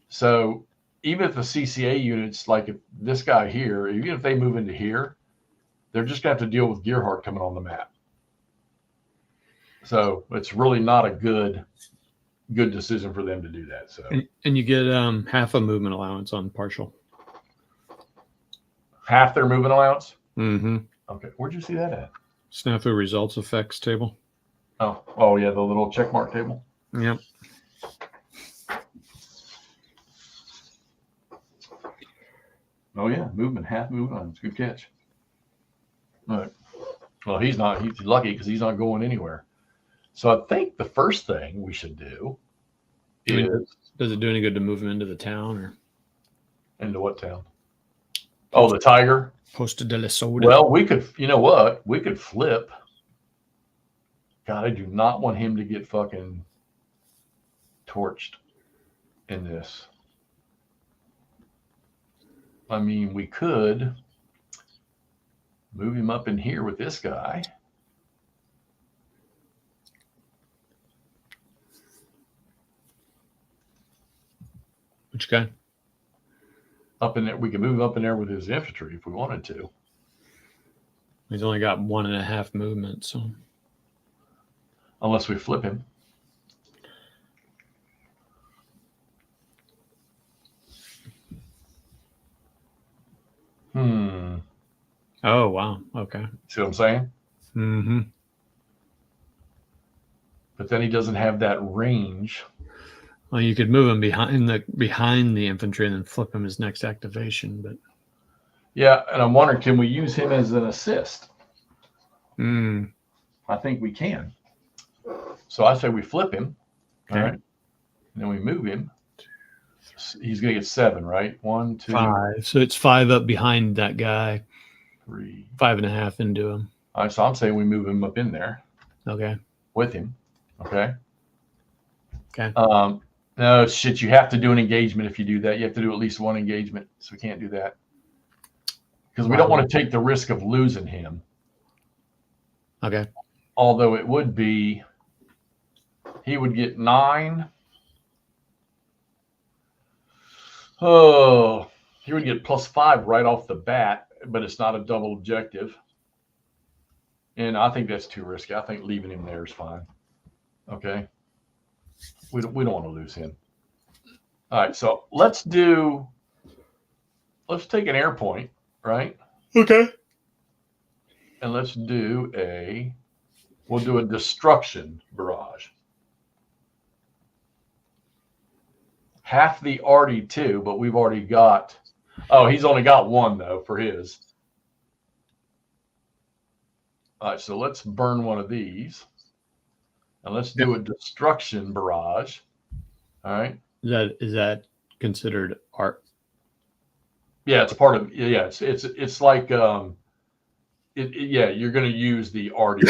so even if the CCA units, like if this guy here, even if they move into here, they're just gonna have to deal with Gearhart coming on the map. So it's really not a good decision for them to do that. So and you get half a movement allowance on partial. Half their movement allowance. Mm-hmm. Okay, where'd you see that at? Snafu results effects table. Oh yeah, the little check mark table. Yep. Oh yeah, half movement allowance. Good catch. All right. Well, he's lucky because he's not going anywhere. So I think the first thing we should do is. Does it do any good to move him into the town or into what town? Oh, the Tiger. Posta de la Soda? Well, we could. You know what? We could flip. God, I do not want him to get fucking torched in this. I mean, we could move him up in here with this guy. Which guy? Up in there. We can move him up in there with his infantry if we wanted to. He's only got 1.5 movement, so. Unless we flip him. Oh, wow. Okay. See what I'm saying? Mm-hmm. But then he doesn't have that range. Well, you could move him behind the infantry and then flip him his next activation, but yeah, and I'm wondering, can we use him as an assist? I think we can. So I say we flip him. Okay. All right. And then we move him. He's gonna get 7, right? 1, 2, 5. So it's 5 up behind that guy. 3. 5.5 into him. All right, so I'm saying we move him up in there. Okay. With him. Okay. Okay. No, shit, you have to do an engagement if you do that. You have to do at least one engagement. So we can't do that. Because we don't want to take the risk of losing him. Okay. Although it would be, he would get 9. Oh, he would get +5 right off the bat, but it's not a double objective. And I think that's too risky. I think leaving him there is fine. Okay. We don't want to lose him. All right, so let's take an air point, right? Okay. And let's do we'll do a destruction barrage. Half the RD2, but we've already got, he's only got 1 though for his. All right, so let's burn one of these. And let's do a destruction barrage. All right. Is that considered art? Yeah, it's a part of. Yeah, it's like you're going to use the RD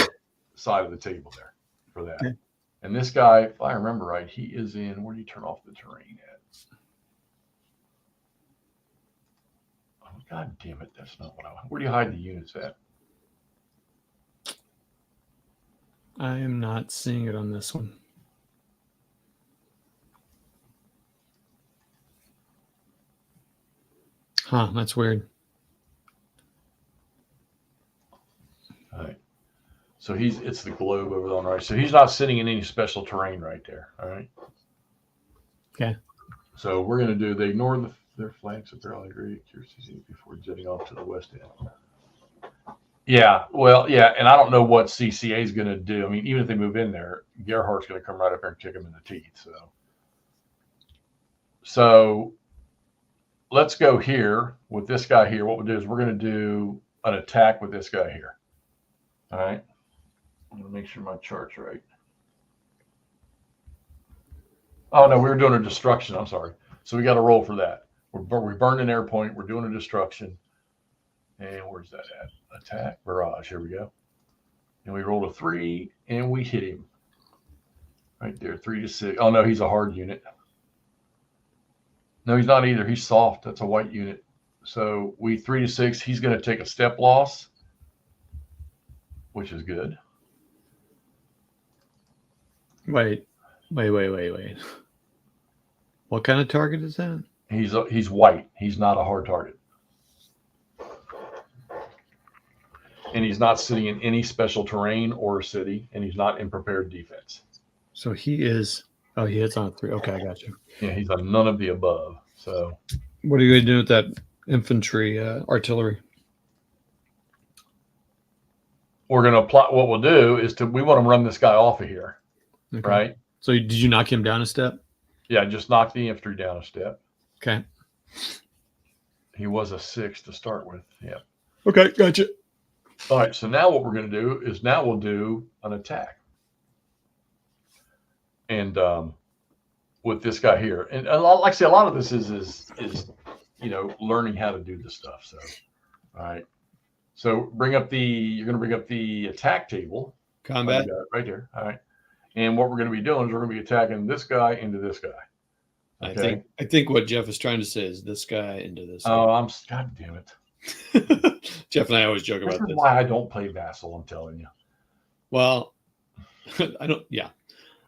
side of the table there for that. Okay. And this guy, if I remember right, he is in. Where do you turn off the terrain at? Oh, God damn it! That's not what I want. Where do you hide the units at? I am not seeing it on this one. Huh, that's weird. All right. So it's the globe over on the right. So he's not sitting in any special terrain right there. All right. Okay. So we're going to do, they ignore their flanks if they're all agreed before jetting off to the west end. Yeah, well, yeah, and I don't know what CCA is going to do. I mean, even if they move in there, Gerhardt's going to come right up there and kick him in the teeth. So let's go here with this guy here. What we'll do is we're going to do an attack with this guy here. All right. I'm going to make sure my chart's right. Oh, no, we were doing a destruction. I'm sorry. So we got to roll for that. We burned an air point. We're doing a destruction. And where's that at? Attack, barrage. Here we go. And we rolled a 3, and we hit him. Right there, 3 to 6. Oh, no, he's a hard unit. No, he's not either. He's soft. That's a white unit. So we 3 to 6. He's going to take a step loss, which is good. Wait. What kind of target is that? He's white. He's not a hard target. And he's not sitting in any special terrain or city, and he's not in prepared defense. So he is. Oh, he hits on a 3. Okay, I got you. Yeah, he's a none of the above. So what are you going to do with that infantry artillery? we're going to apply. What we'll do is we want to run this guy off of here, Okay. right? So did you knock him down a step? Yeah, just knock the infantry down a step. Okay. He was a 6 to start with. Yeah. Okay, gotcha. All right. So now what we're going to do is now we'll do an attack. And with this guy here, and like I say, a lot of this is learning how to do this stuff. So, all right. So you're going to bring up the attack table. Combat. Right there. All right. And what we're going to be doing is we're going to be attacking this guy into this guy. Okay? I think what Jeff is trying to say is this guy into this. Oh, God damn it. Jeff and I always joke This about is this. why I don't play Vassal, I'm telling you. Well, I don't. Yeah,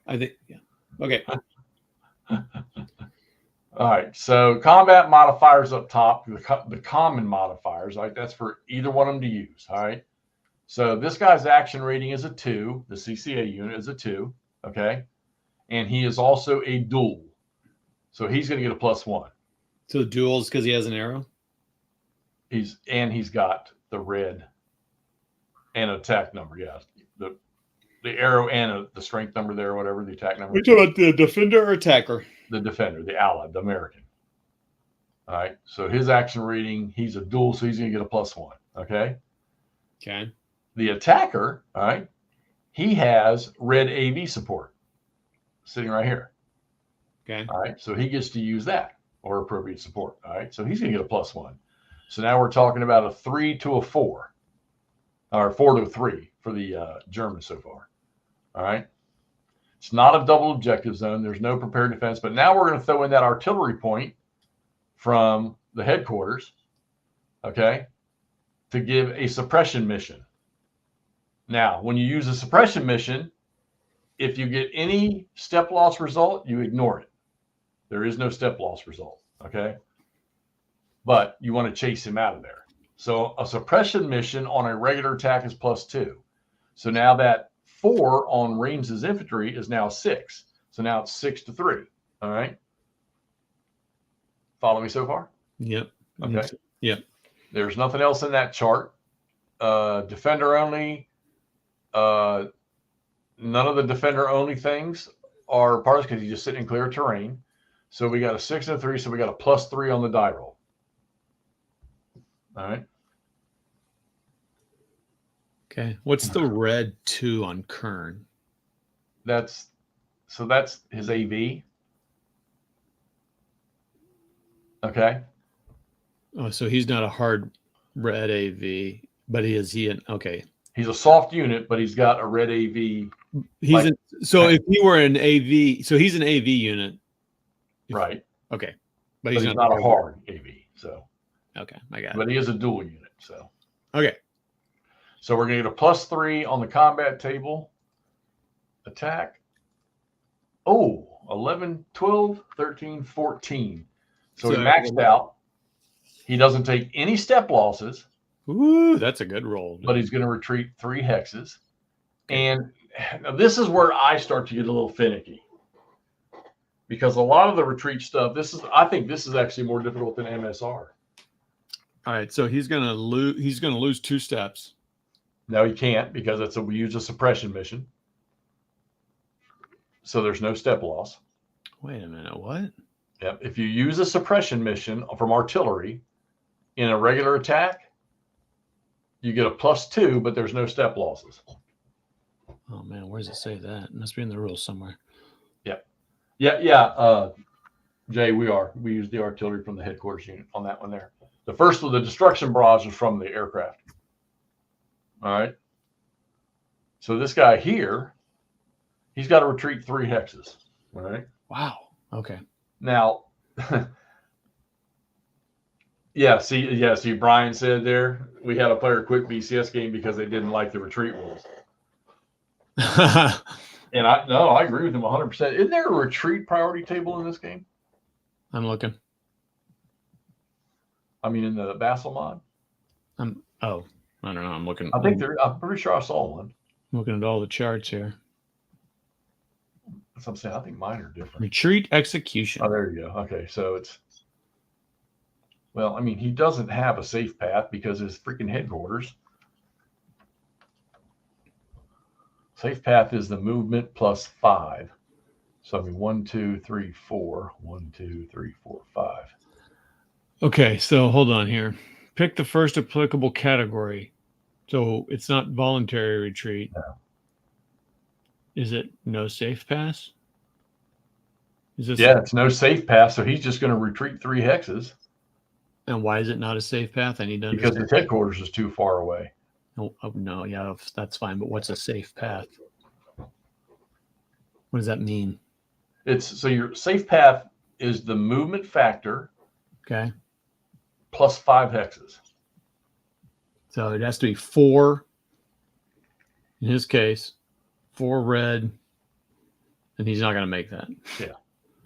I think. Yeah. Okay. All right. So combat modifiers up top, the common modifiers, right? That's for either one of them to use. All right. So this guy's action rating is a 2. The CCA unit is a 2. Okay. And he is also a duel. So he's going to get a +1. So the duels because he has an arrow. He's got the red and attack number. Yeah. The arrow and the strength number there, or whatever, the attack number. We're talking about the defender or attacker? The defender, the allied, the American. All right. So his action rating, he's a duel, so he's going to get a +1. Okay. Okay. The attacker, all right, he has red AV support sitting right here. Okay. All right. So he gets to use that or appropriate support. All right. So he's going to get a +1. So now we're talking about a 3 to a 4, or 4 to a 3 for the Germans so far. All right. It's not a double objective zone. There's no prepared defense. But now we're going to throw in that artillery point from the headquarters, okay, to give a suppression mission. Now, when you use a suppression mission, if you get any step loss result, you ignore it. There is no step loss result, okay? But you want to chase him out of there. So a suppression mission on a regular attack is +2. So now that 4 on Reigns' infantry is now 6. So now it's 6 to 3. All right. Follow me so far? Yep. Okay. Yep. There's nothing else in that chart. Defender only. None of the defender only things are part of this because he's just sitting in clear terrain. So we got a 6 and a 3. So we got a +3 on the die roll. All right. Okay. What's the red 2 on Kern? That's his AV. Okay. Oh, so he's not a hard red AV, but okay. He's a soft unit, but he's got a red AV. If he were an AV, so he's an AV unit. Right. Okay. But he's not a hard AV. So. Okay, I got it. But he is a dual unit. So. Okay. So we're going to get a +3 on the combat table. Attack. Oh, 11, 12, 13, 14. So he maxed out. He doesn't take any step losses. Ooh, that's a good roll. But he's going to retreat 3 hexes. And now this is where I start to get a little finicky. Because a lot of the retreat stuff, I think this is actually more difficult than MSR. All right, so he's going to lose 2 steps. No, he can't because we use a suppression mission. So there's no step loss. Wait a minute, what? Yep. If you use a suppression mission from artillery in a regular attack, you get a +2, but there's no step losses. Oh man, where does it say that? It must be in the rules somewhere. Yeah. Jay, we use the artillery from the headquarters unit on that one there. The first of the destruction barrage is from the aircraft. All right. So this guy here, he's got to retreat 3 hexes. All right. Wow. Okay. Now, see, Brian said there, we had a player quit BCS game because they didn't like the retreat rules. And I agree with him 100%. Isn't there a retreat priority table in this game? I'm looking. I mean, in the Vassal mod? I don't know. I'm looking. I'm pretty sure I saw one. I'm looking at all the charts here. That's what I'm saying. I think mine are different. Retreat execution. Oh, there you go. Okay, so it's, well, I mean, he doesn't have a safe path because his freaking headquarters. Safe path is the movement plus 5. So I mean, 1, 2, 3, 4. 1, 2, 3, 4, 5. Okay, so hold on here. Pick the first applicable category. So it's not voluntary retreat. No. Is it no safe pass? Is this? Yeah, it's no safe path, so he's just going to retreat 3 hexes. And why is it not a safe path? I need to Because understand. his headquarters is too far away. Oh, no, yeah, that's fine. But what's a safe path? What does that mean? So your safe path is the movement factor Okay. plus 5 hexes. So it has to be 4, in his case, 4 red, and he's not going to make that. Yeah.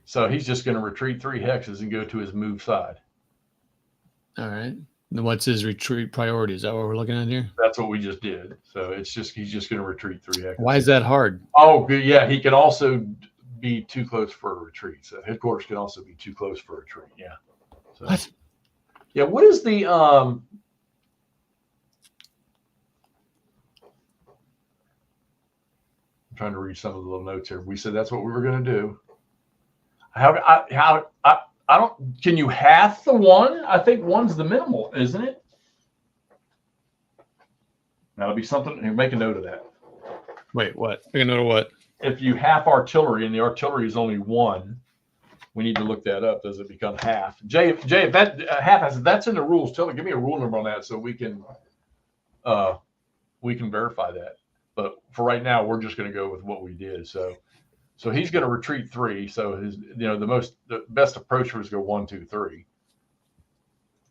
So he's just going to retreat 3 hexes and go to his move side. All right. And what's his retreat priority? Is that what we're looking at here? That's what we just did. So he's just going to retreat 3 hexes. Why is that hard? Oh, good. Yeah, he can also be too close for a retreat. So headquarters can also be too close for a retreat. Yeah. So, What? yeah. What is the I'm trying to read some of the little notes here. We said that's what we were going to do. I don't. Can you half the 1? I think 1's the minimal, isn't it? That'll be something. Here, make a note of that. Wait, what? I can know what? If you half artillery and the artillery is only 1, we need to look that up. Does it become half? Jay, if that half, that's in the rules. Give me a rule number on that so we can verify that. But for right now, we're just going to go with what we did. So he's going to retreat 3. So his, the best approach for us to go 1, 2, 3,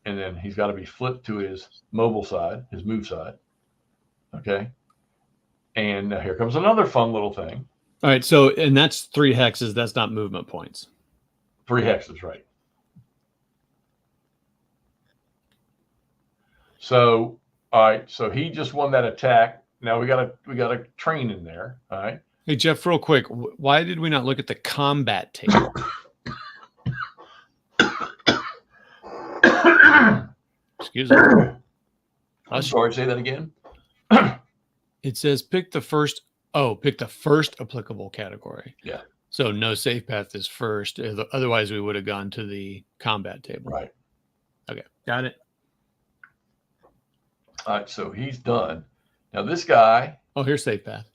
and then he's got to be flipped to his mobile side, his move side. Okay. And now here comes another fun little thing. All right. So, and that's 3 hexes. That's not movement points. 3 hexes, right? So, all right. So he just won that attack. Now we got a train in there. All right. Hey, Jeff, real quick, why did we not look at the combat table? Excuse me. I'm sorry, say that again. It says pick the first applicable category. Yeah. So no safe path is first. Otherwise, we would have gone to the combat table. Right. Okay. Got it. All right. So he's done. Now this guy. Oh, here's safe path.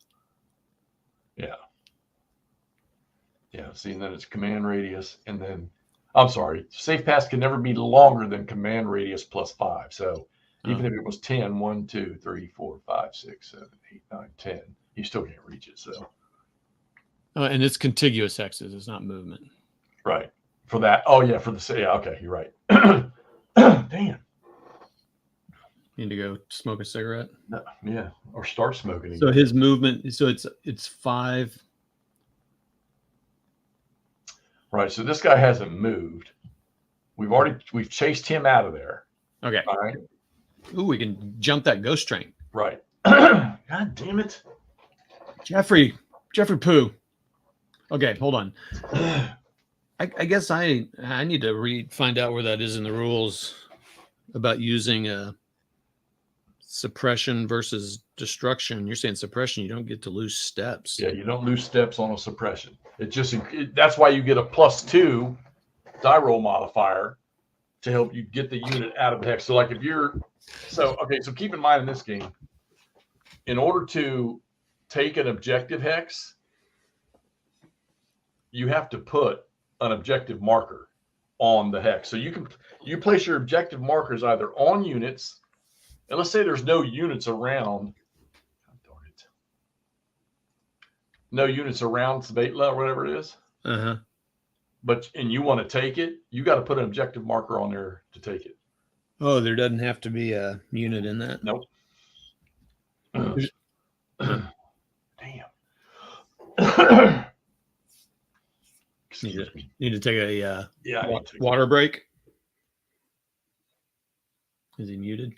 Yeah. Yeah. See, and then it's command radius. And then, I'm sorry, safe path can never be longer than command radius plus 5. So even if it was 10, 1, 2, 3, 4, 5, 6, 7, 8, 9, 10, you still can't reach it. So. And it's contiguous hexes. It's not movement. Right. For that. Oh, yeah. Yeah. Okay. You're right. Damn. Need to go smoke a cigarette. No, yeah. Or start smoking again. So his movement. So it's 5. Right. So this guy hasn't moved. We've chased him out of there. Okay. All right. Ooh, we can jump that ghost train. Right. God damn it. Jeffrey Pooh. Okay, hold on. I guess I need to find out where that is in the rules about using a suppression versus destruction. You're saying suppression, you don't get to lose steps. Yeah, you don't lose steps on a suppression. That's why you get a +2 die roll modifier to help you get the unit out of the hex. So like so keep in mind in this game, in order to take an objective hex, you have to put an objective marker on the hex. So you place your objective markers either on units, and let's say there's no units around. Darn it. No units around Sabatla or whatever it is. Uh-huh. And you want to take it, you got to put an objective marker on there to take it. Oh, there doesn't have to be a unit in that. Nope. Damn. Excuse me. Need to take a Water break. Is he muted?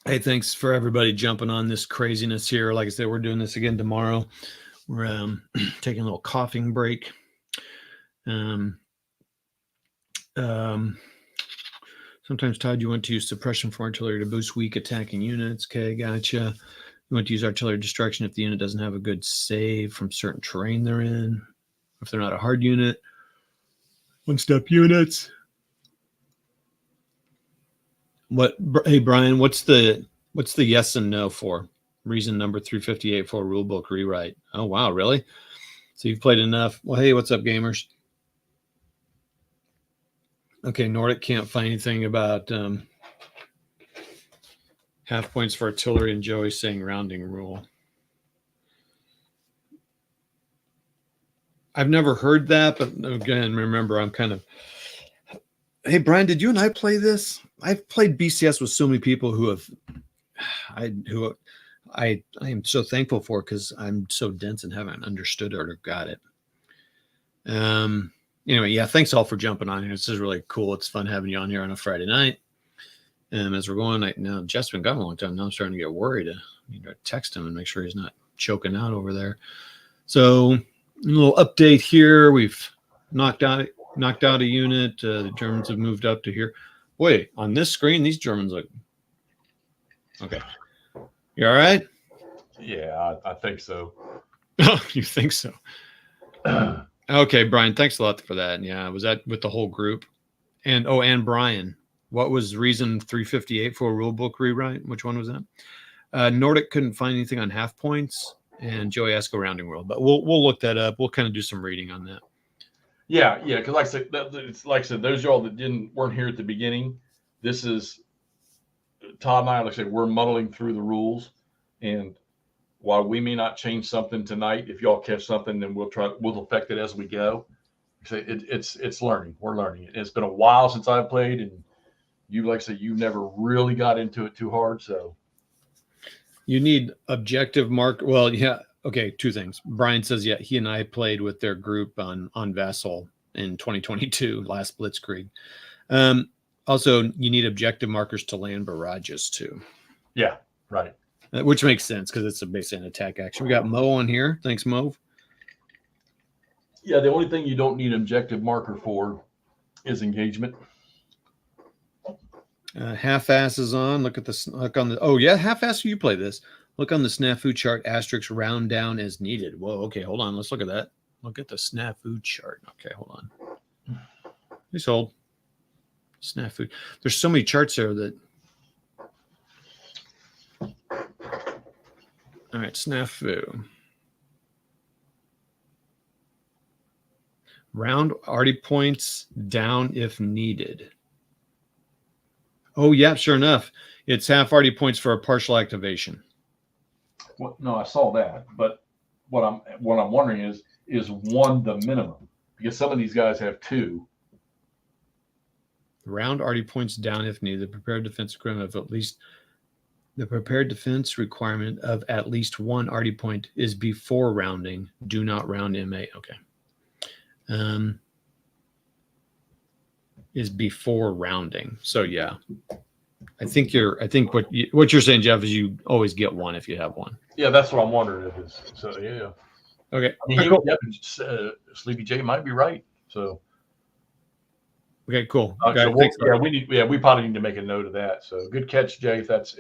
Hey, thanks for everybody jumping on this craziness here. Like I said, we're doing this again tomorrow. We're taking a little coughing break. Sometimes, Todd, you want to use suppression for artillery to boost weak attacking units. Okay, gotcha. You want to use artillery destruction if the unit doesn't have a good save from certain terrain they're in. If they're not a hard unit. One-step units. Hey, Brian, what's the yes and no for? Reason number 358 for rulebook rewrite. Oh, wow, really? So you've played enough. Well, hey, what's up, gamers? Okay, Nordic can't find anything about half points for artillery, and Joey's saying rounding rule. I've never heard that, but again, remember, I'm kind of... Hey, Brian, did you and I play this? I've played BCS with so many people who I am so thankful for, because I'm so dense and haven't understood it or got it. Anyway, yeah, thanks all for jumping on here. This is really cool. It's fun having you on here on a Friday night. As we're going, now Jeff's been gone a long time. Now I'm starting to get worried. I need to text him and make sure he's not choking out over there. So a little update here. We've knocked out a unit. The Germans have moved up to here. Boy, on this screen, these Germans look okay. You all right? Yeah, I think so. Oh, you think so? Okay, Brian, thanks a lot for that. Yeah, was that with the whole group? And Brian, what was reason 358 for a rulebook rewrite? Which one was that? Nordic couldn't find anything on half points, and Joey asked a rounding rule, but we'll look that up. We'll kind of do some reading on that. Yeah, because like I said, those y'all that weren't here at the beginning, this is Todd and I. Like I said, we're muddling through the rules, and while we may not change something tonight, if y'all catch something, then we'll affect it as we go. It's learning. We're learning. It's been a while since I've played, and you, like I said, you never really got into it too hard. So you need objective mark. Well, yeah. Okay, two things. Brian says, yeah, he and I played with their group on Vassal in 2022, last Blitzkrieg. Also, you need objective markers to land barrages too. Yeah, right. Which makes sense because it's basically an attack action. We got Mo on here. Thanks, Mo. Yeah, the only thing you don't need objective marker for is engagement. Half-ass is on. Look on the. Oh yeah, half-ass. You play this. Look on the snafu chart. Asterisk round down as needed. Whoa. Okay, hold on. Let's look at that. Look at the snafu chart. Okay, hold on. Please hold. Snafu. There's so many charts there that. All right, snafu. Round arty points down if needed. Oh yeah, sure enough. It's half arty points for a partial activation. Well, no, I saw that, but what I'm wondering is one the minimum? Because some of these guys have two. Round arty points down if needed. The prepared defense requirement of at least one arty point is before rounding. Do not round MA. Okay. Is before rounding. So yeah. I think what you're saying, Jeff, is you always get one if you have one. Yeah, that's what I'm wondering. If it's so. Yeah. Okay. I mean, Sleepy J might be right. So. Okay. Cool. Okay, so we probably need to make a note of that. So good catch, Jay. If that's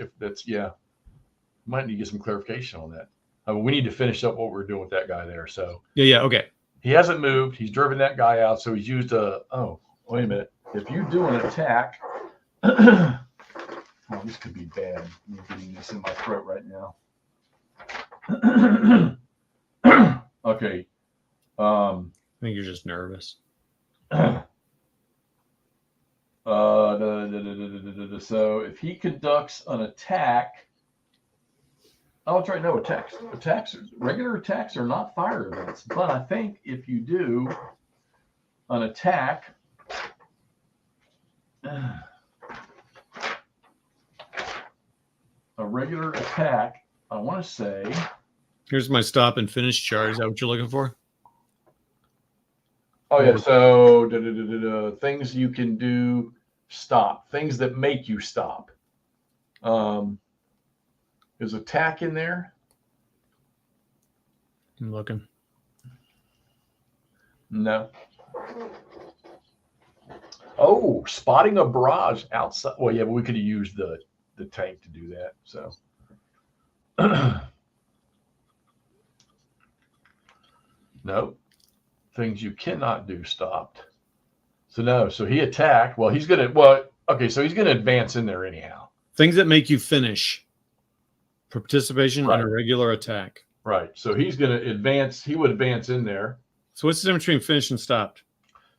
might need to get some clarification on that. I mean, we need to finish up what we're doing with that guy there. So. Yeah. Okay. He hasn't moved. He's driven that guy out. So he's used a. Oh, wait a minute. If you do an attack. Oh, this could be bad. I'm getting this in my throat right now. Okay. I think you're just nervous. So if he conducts an attack, oh, that's right. No, regular attacks are not fire events. But I think if you do an attack, a regular attack, I want to say. Here's my stop and finish chart. Is that what you're looking for? Oh, yeah. So things you can do, stop. Things that make you stop. Is attack in there? I'm looking. No. Oh, spotting a barrage outside. Well, yeah, but we could have used the tank to do that. So. No. Things you cannot do stopped. So no. So he attacked. Well, he's gonna. Well, okay. So he's gonna advance in there anyhow. Things that make you finish. Participation in a regular attack. Right. So he's gonna advance. He would advance in there. So what's the difference between finished and stopped?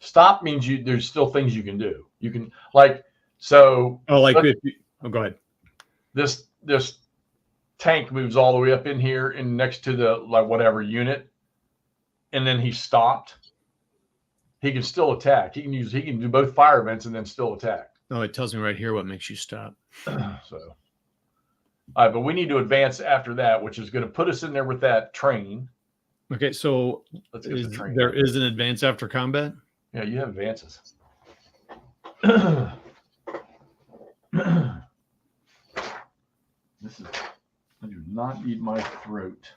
Stop means there's still things you can do. You can like so. Oh, like go ahead. This tank moves all the way up in here and next to the whatever unit, and then he stopped. He can still attack. He can do both fire events and then still attack. Oh, it tells me right here what makes you stop. So, all right, but we need to advance after that, which is going to put us in there with that train. Okay, so there is an advance after combat? Yeah, you have advances. I do not need my throat.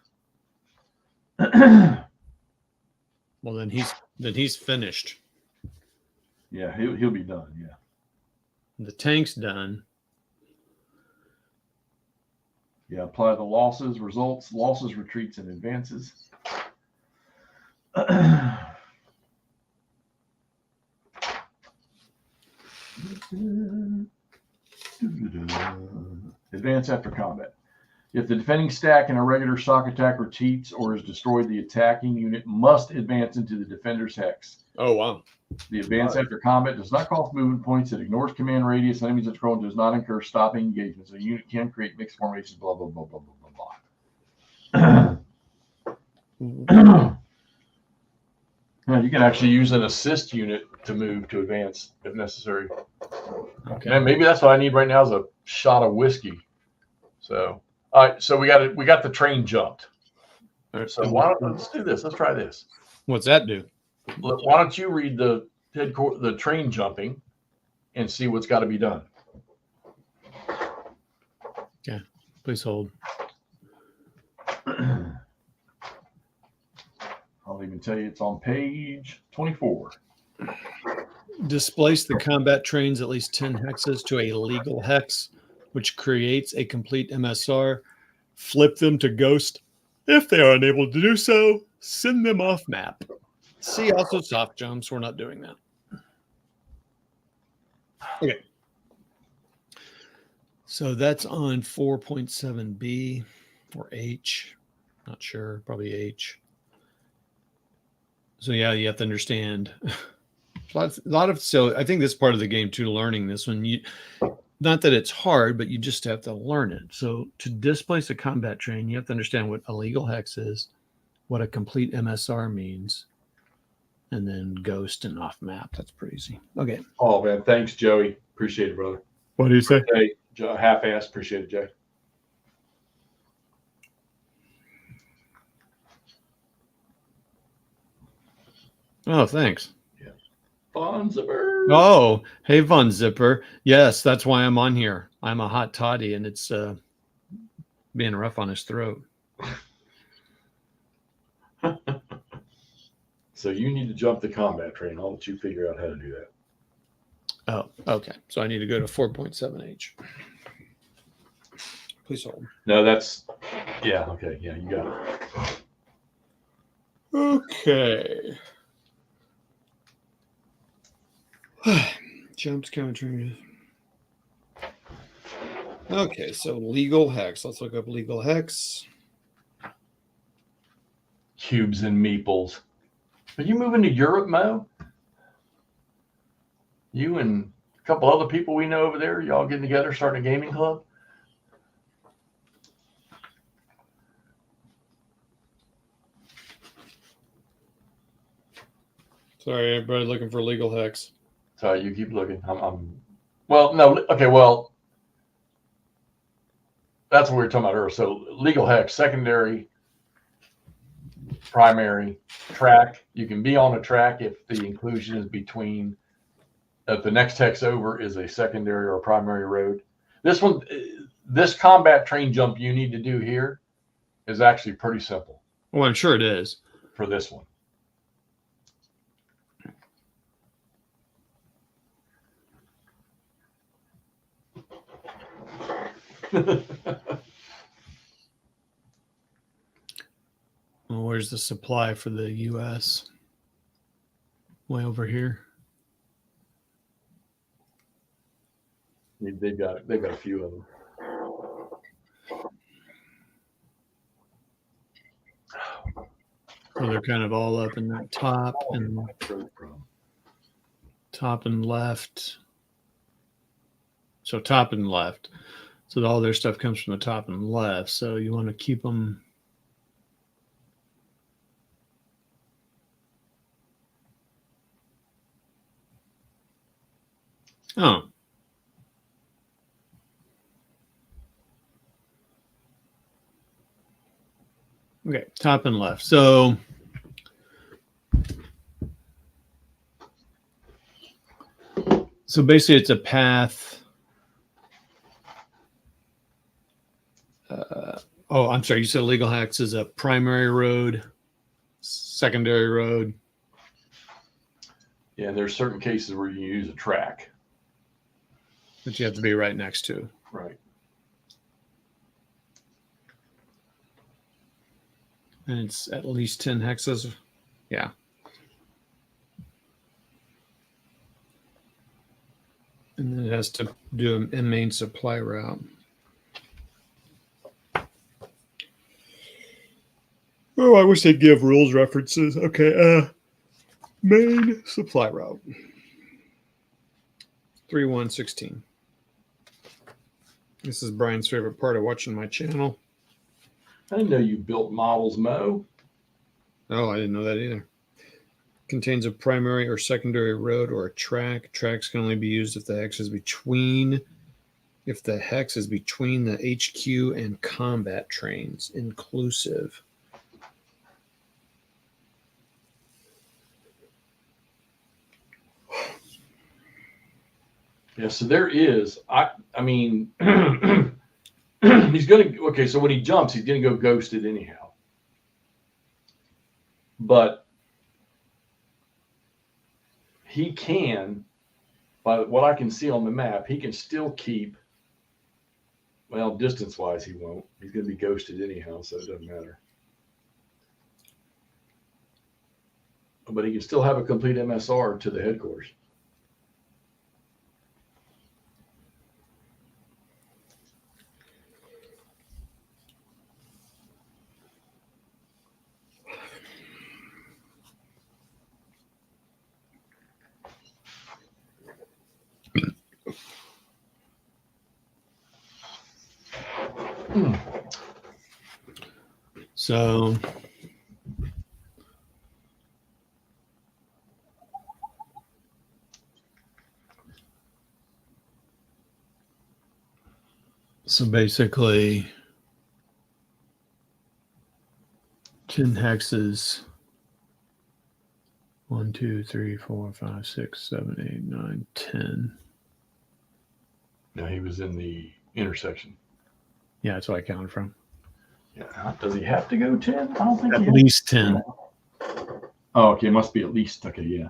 Well, then he's finished. Yeah, he'll be done. Yeah. The tank's done. Yeah, apply the losses, results, losses, retreats, and advances. Advance after combat. If the defending stack in a regular shock attack retreats or is destroyed, the attacking unit must advance into the defender's hex. Oh, wow. The advance after combat does not cost movement points. It ignores command radius, enemies at control, and does not incur stopping engagements. A unit can create mixed formations, blah, blah, blah, blah, blah, blah, blah. Now, you can actually use an assist unit to move to advance if necessary. Okay. Man, maybe that's what I need right now is a shot of whiskey. So, all right. So we got the train jumped. So let's do this. Let's try this. What's that do? Why don't you read the train jumping and see what's got to be done? Yeah. Please hold. I'll even tell you it's on page 24. Displace the combat trains at least 10 hexes to a legal hex, which creates a complete MSR. Flip them to ghost. If they are unable to do so, send them off map. See also soft jumps. We're not doing that. Okay. So that's on 4.7B or H. Not sure. Probably H. So yeah, you have to understand so I think this part of the game too, learning this one, not that it's hard, but you just have to learn it. So to displace a combat train, you have to understand what a legal hex is, what a complete MSR means, and then ghost and off map. That's pretty easy. Okay. Oh man, thanks, Joey. Appreciate it, brother. What do you say? Hey, half-ass. Appreciate it, Jay. Oh, thanks. Yeah. Von Zipper. Oh, hey, Von Zipper. Yes, that's why I'm on here. I'm a hot toddy, and it's being rough on his throat. So you need to jump the combat train. I'll let you figure out how to do that. Oh, okay. So I need to go to 4.7H. Please hold. No, that's yeah. Okay, yeah, you got it. Okay. Jumps countering. Okay, so legal hex. Let's look up legal hex. Cubes and meeples. Are you moving to Europe, Mo? You and a couple other people we know over there, y'all getting together, starting a gaming club? Sorry, everybody looking for legal hex. Sorry, you keep looking. Well, no, okay, well, that's what we were talking about earlier. So legal hex, secondary, primary, track. You can be on a track if the inclusion is between, if the next hex over is a secondary or a primary road. This combat train jump you need to do here is actually pretty simple. Well, I'm sure it is. For this one. Well, where's the supply for the U.S.? Way over here. They've got a few of them. So they're kind of all up in that top and left. So top and left. So all their stuff comes from the top and left. So you want to keep them. Oh. Okay, top and left. So basically it's a path. Oh, I'm sorry. You said legal hex is a primary road, secondary road. Yeah, there's certain cases where you use a track. That you have to be right next to. Right. And it's at least 10 hexes. Yeah. And then it has to do a main supply route. Oh, I wish they'd give rules references. Okay. Main supply route. 3116. This is Brian's favorite part of watching my channel. I didn't know you built models, Mo. Oh, I didn't know that either. Contains a primary or secondary road or a track. Tracks can only be used if the hex is between the HQ and combat trains, inclusive. Yeah, so there is. I mean, he's gonna. Okay, so when he jumps, he's gonna go ghosted anyhow. But he can, by what I can see on the map, he can still keep. Well, distance-wise, he won't. He's gonna be ghosted anyhow, so it doesn't matter. But he can still have a complete MSR to the headquarters. So basically 10 hexes. 1, 2, 3, 4, 5, 6, 7, 8, 9, 10. No, he was in the intersection. Yeah, that's what I counted from. Yeah. Does he have to go 10? I don't think At least 10. Oh, okay. It must be at least. Okay, yeah.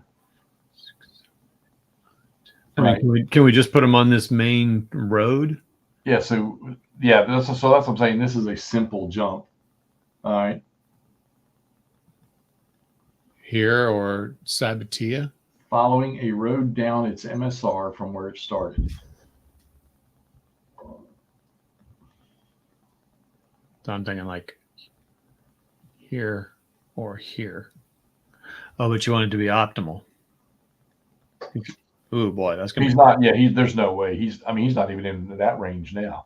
I mean, can we just put them on this main road? Yeah. So yeah, that's what I'm saying. This is a simple jump. All right. Here or Sabatia? Following a road down its MSR from where it started. So I'm thinking like here or here. Oh, but you want it to be optimal. Oh boy, that's gonna He's be not. Yeah, there's no way. He's not even in that range now.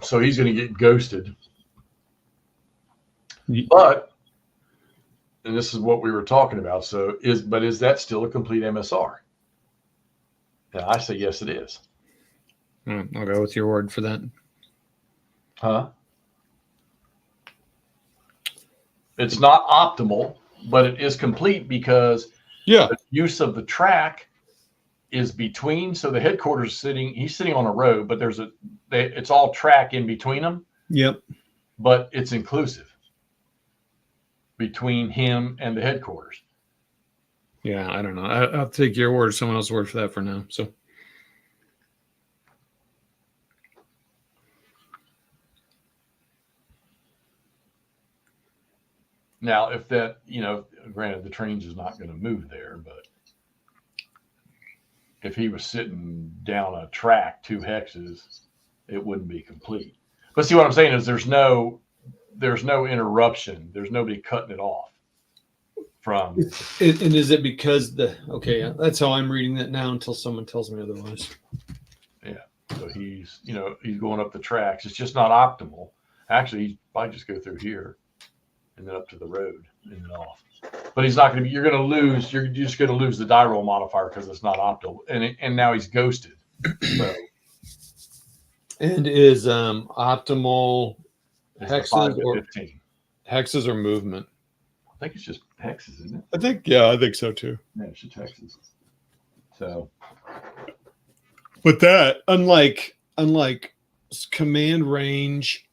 So he's going to get ghosted. But, and this is what we were talking about. So is that still a complete MSR? And I say yes, it is. I'll go with your word for that. Huh? It's not optimal, but it is complete because the use of the track is between. So the headquarters he's sitting on a road, but it's all track in between them. Yep. But it's inclusive between him and the headquarters. Yeah, I don't know. I'll take your word, someone else's word for that for now. So. Now, if that, granted, the trains is not going to move there, but if he was sitting down a track, 2 hexes, it wouldn't be complete. But see, what I'm saying is there's no interruption. There's nobody cutting it off from. And is it because that's how I'm reading that now until someone tells me otherwise. Yeah. So he's going up the tracks. It's just not optimal. Actually, he might just go through here and then up to the road and then off. But he's not going to be. You're going to lose. You're just going to lose the die roll modifier because it's not optimal. And now he's ghosted. So. And is optimal hexes or 15. Hexes or movement? I think it's just hexes, isn't it? I think so too. Yeah, it's just hexes. So, but that unlike command range,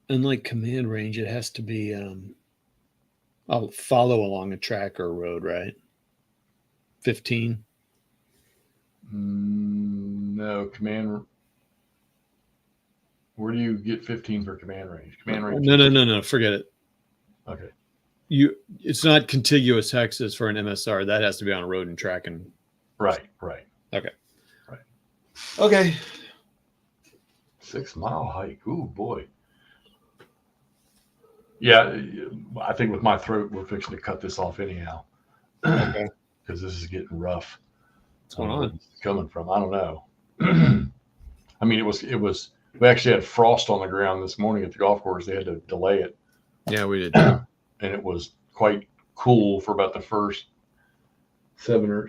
unlike command range, it has to be I'll follow along a track or a road, right? 15. No, command. Where do you get 15 for command range? Command range. No. Forget it. Okay. It's not contiguous hexes for an MSR. That has to be on a road and track and. Right. Okay. Right. Okay. 6 mile hike. Ooh, boy. Yeah, I think with my throat, we're fixing to cut this off anyhow. Okay. Because this is getting rough. What's going on? It's coming from, I don't know. I mean, it was. We actually had frost on the ground this morning at the golf course. They had to delay it. Yeah, we did. And it was quite cool for about the first 6 or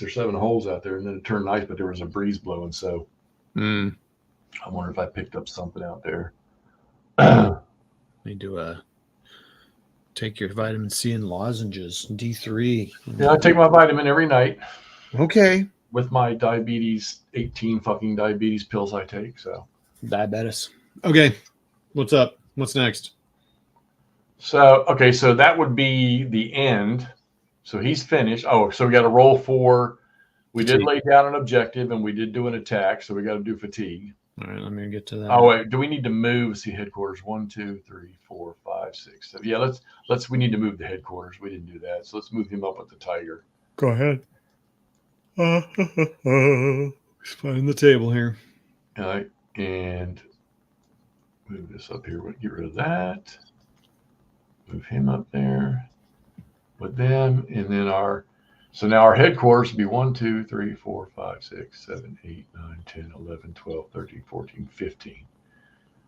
7 holes out there, and then it turned nice, but there was a breeze blowing. So I wonder if I picked up something out there. Need to take your vitamin C and lozenges, D3. Yeah, I take my vitamin every night. Okay. With my 18 fucking diabetes pills I take. So diabetes. Okay. What's up? What's next? So that would be the end. So he's finished. Oh, so we got to roll for. We did lay down an objective and we did do an attack. So we got to do fatigue. All right, let me get to that. Oh wait, do we need to move? See headquarters 1, 2, 3, 4, 5, 6, 7. Yeah, let's. We need to move the headquarters. We didn't do that, so let's move him up with the tiger. Go ahead. Let's find the table here. All right, and move this up here. We'll get rid of that. Move him up there with them, and then so now our headquarters would be 1, 2, 3, 4, 5, 6, 7, 8, 9, 10, 11, 12, 13, 14, 15.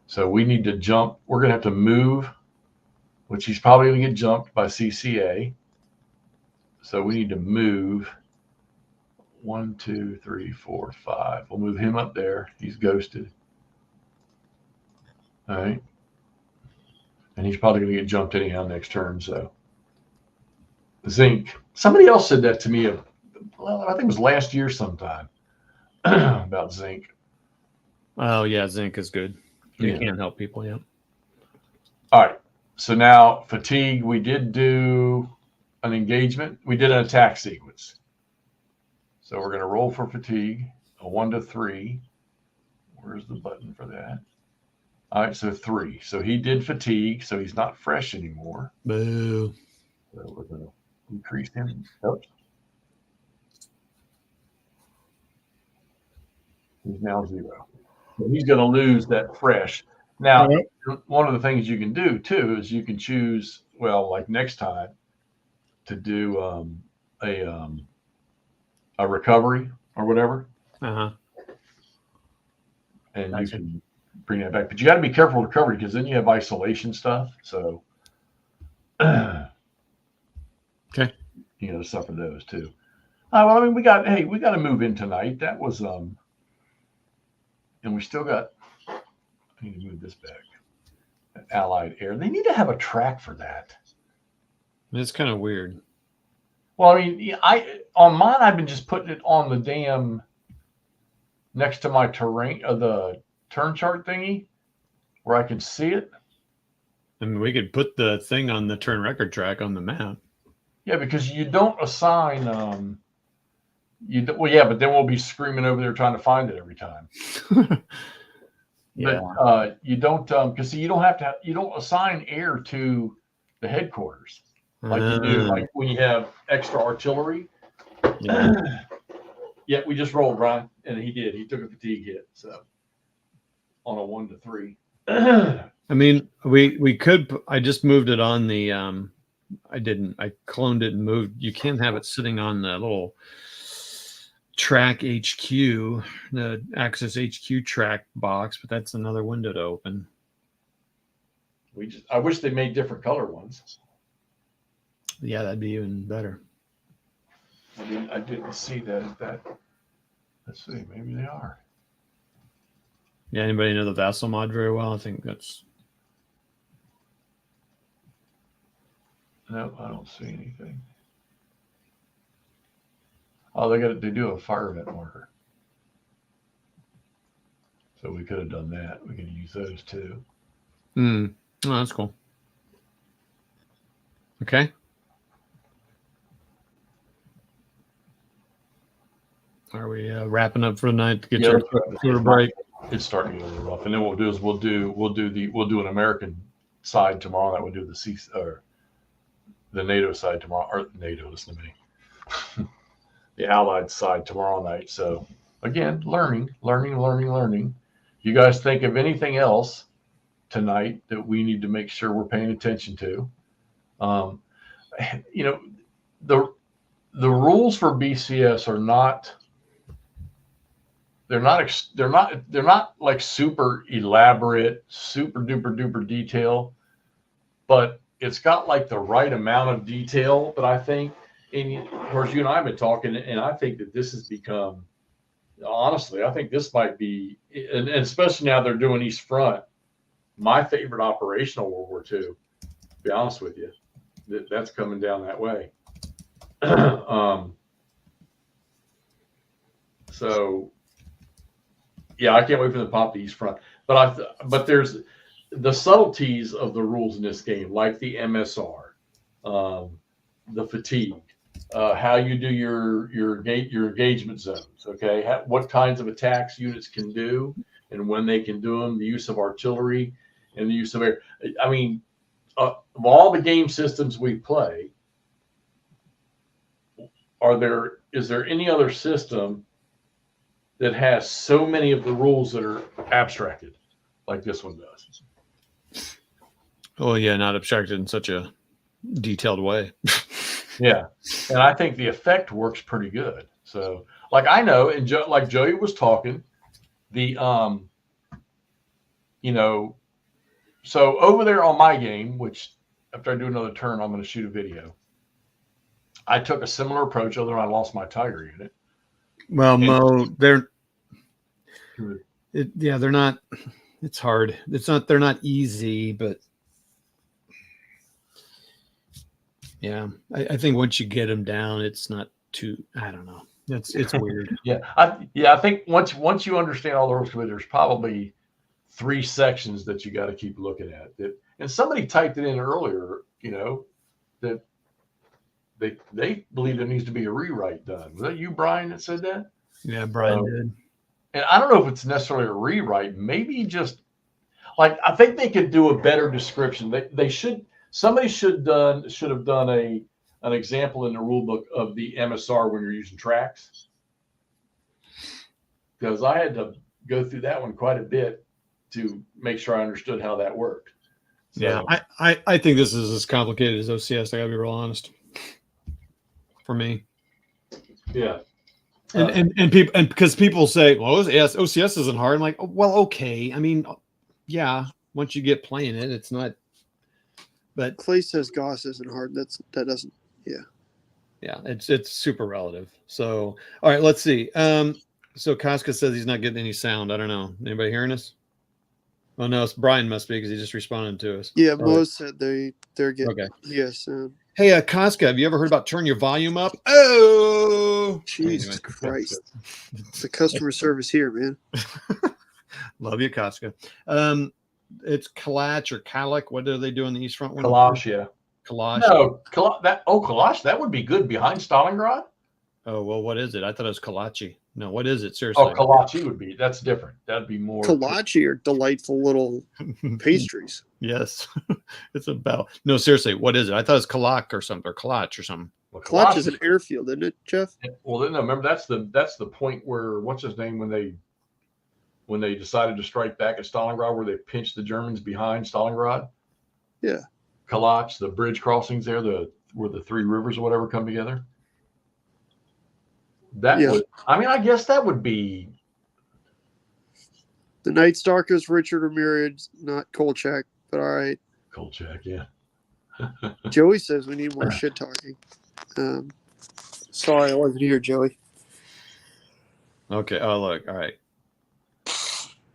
So we need to jump. We're going to have to move, which he's probably going to get jumped by CCA. So we need to move 1, 2, 3, 4, 5. We'll move him up there. He's ghosted. All right. And he's probably going to get jumped anyhow next turn. So zinc. Somebody else said that to me. I think it was last year sometime about zinc. Oh yeah, zinc is good. You can't help people. Yeah. All right. So now fatigue. We did do an engagement. We did an attack sequence. So we're going to roll for fatigue. A 1 to 3. Where's the button for that? All right. So 3. So he did fatigue. So he's not fresh anymore. Boo. So we're going to increase him. Oops. He's now 0. So he's going to lose that fresh. Now, one of the things you can do too is you can choose, well, like next time, to do a recovery or whatever, Uh-huh. and Gotcha. you can bring that back. But you got to be careful with recovery because then you have isolation stuff. So, Okay. you know, suffer those too. Well, I mean, we got to move in tonight. That was and we still got. I need to move this back. Allied Air. They need to have a track for that. It's kind of weird. Well, I mean, on mine, I've been just putting it on the damn next to my terrain of the turn chart thingy where I can see it. I mean, we could put the thing on the turn record track on the map. Yeah, because you don't assign. Well, yeah, but then we'll be screaming over there trying to find it every time. Yeah. But you don't because you don't assign air to the headquarters like you do like when you have extra artillery. Yeah. Yeah, we just rolled, Ryan, and he did. He took a fatigue hit, so on a 1 to 3. I mean, we could. I just moved it on the. I didn't. I cloned it and moved. You can't have it sitting on the little track HQ, the Access HQ track box, but that's another window to open. I wish they made different color ones. Yeah, that'd be even better. I didn't see that. Let's see, maybe they are. Yeah, anybody know the Vassal mod very well? I think that's. No, I don't see anything. Oh, they do a fire event marker. So we could have done that. We could use those too. Oh, that's cool. Okay. Are we wrapping up for the night to get your break? It's starting to get a little rough, and then what we'll do an American side tomorrow. That would do the NATO side tomorrow, or NATO. Listen to me. The Allied side tomorrow night. So again, learning. You guys think of anything else tonight that we need to make sure we're paying attention to? You know, the rules for BCS are not. They're not like super elaborate, super duper detail, but it's got like the right amount of detail that I think. And of course, you and I have been talking, and I think that this has become, honestly, I think this might be, and especially now they're doing East Front, my favorite operational World War II. To be honest with you, that's coming down that way. So, yeah, I can't wait for them to pop the East Front. But there's the subtleties of the rules in this game, like the MSR, the fatigue. How you do your engagement zones, okay? What kinds of attacks units can do and when they can do them, the use of artillery and the use of air. I mean, of all the game systems we play, is there any other system that has so many of the rules that are abstracted like this one does? Oh, yeah, not abstracted in such a detailed way. Yeah, and I think the effect works pretty good. So, like I know, and like Joey was talking, the so over there on my game, which after I do another turn, I'm going to shoot a video. I took a similar approach, other than I lost my Tiger unit. Well, Mo, they're not. It's hard. They're not easy, but. Yeah, I think once you get them down, it's not too. I don't know. It's weird. I think once you understand all the rules, there's probably 3 sections that you got to keep looking at. And somebody typed it in earlier. That they believe there needs to be a rewrite done. Was that you, Brian, that said that? Yeah, Brian did. And I don't know if it's necessarily a rewrite. Maybe just like I think they could do a better description. They should. Somebody should have done an example in the rule book of the MSR when you're using tracks, because I had to go through that one quite a bit to make sure I understood how that worked. So, yeah, I think this is as complicated as OCS. I gotta be real honest. for me. Yeah. And people, and because people say, well, yes, OCS isn't hard. I'm like, oh, well, okay. I mean, yeah, once you get playing it, it's not. But Clay says Goss isn't hard. That doesn't. Yeah, it's super relative. So, all right, let's see. So Casca says he's not getting any sound. I don't know. Anybody hearing us? Oh no, it's Brian must be because he just responded to us. Yeah, All Mo right. said they're getting. Okay. Yes. Hey, Casca, have you ever heard about turn your volume up? Oh, Jesus anyway. Christ! The customer service here, man. Love you, Casca. It's Kalach or Kalak. What are they doing in the East Front? Kalash, yeah. Kalash. No, Kalash, that would be good behind Stalingrad. Oh, well, what is it? I thought it was Kalachi. No, what is it? Seriously. Oh, Kalachi would be. That's different. That'd be more. Kolache are delightful little pastries. Yes. It's about. No, seriously, what is it? I thought it was Kalak or something, or Kalach or something. Well, Kolache is an airfield, isn't it, Jeff? Well, then, no, remember that's the point where what's his name when they decided to strike back at Stalingrad, where they pinched the Germans behind Stalingrad. Yeah. Kalach, the bridge crossings there, where the three rivers or whatever come together. That would, I mean, I guess that would be the Night Stalkers, Richard Ramirez, not Kolchak, but all right. Kolchak, yeah. Joey says we need more shit talking. Sorry, I wasn't here, Joey. Okay. Oh, look. All right.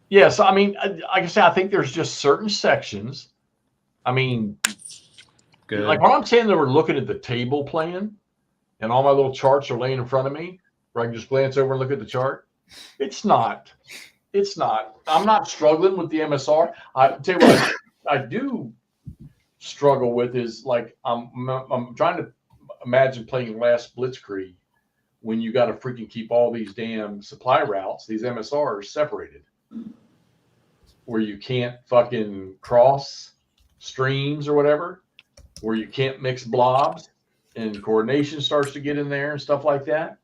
Yeah. So, I mean, like I said, I think there's just certain sections. I mean, good. Like when I'm saying that we're looking at the table plan and all my little charts are laying in front of me, where I can just glance over and look at the chart. It's not. I'm not struggling with the MSR. I tell you what, I do struggle with is like I'm trying to imagine playing last Blitzkrieg when you got to freaking keep all these damn supply routes, these MSRs separated, where you can't fucking cross streams or whatever, where you can't mix blobs and coordination starts to get in there and stuff like that.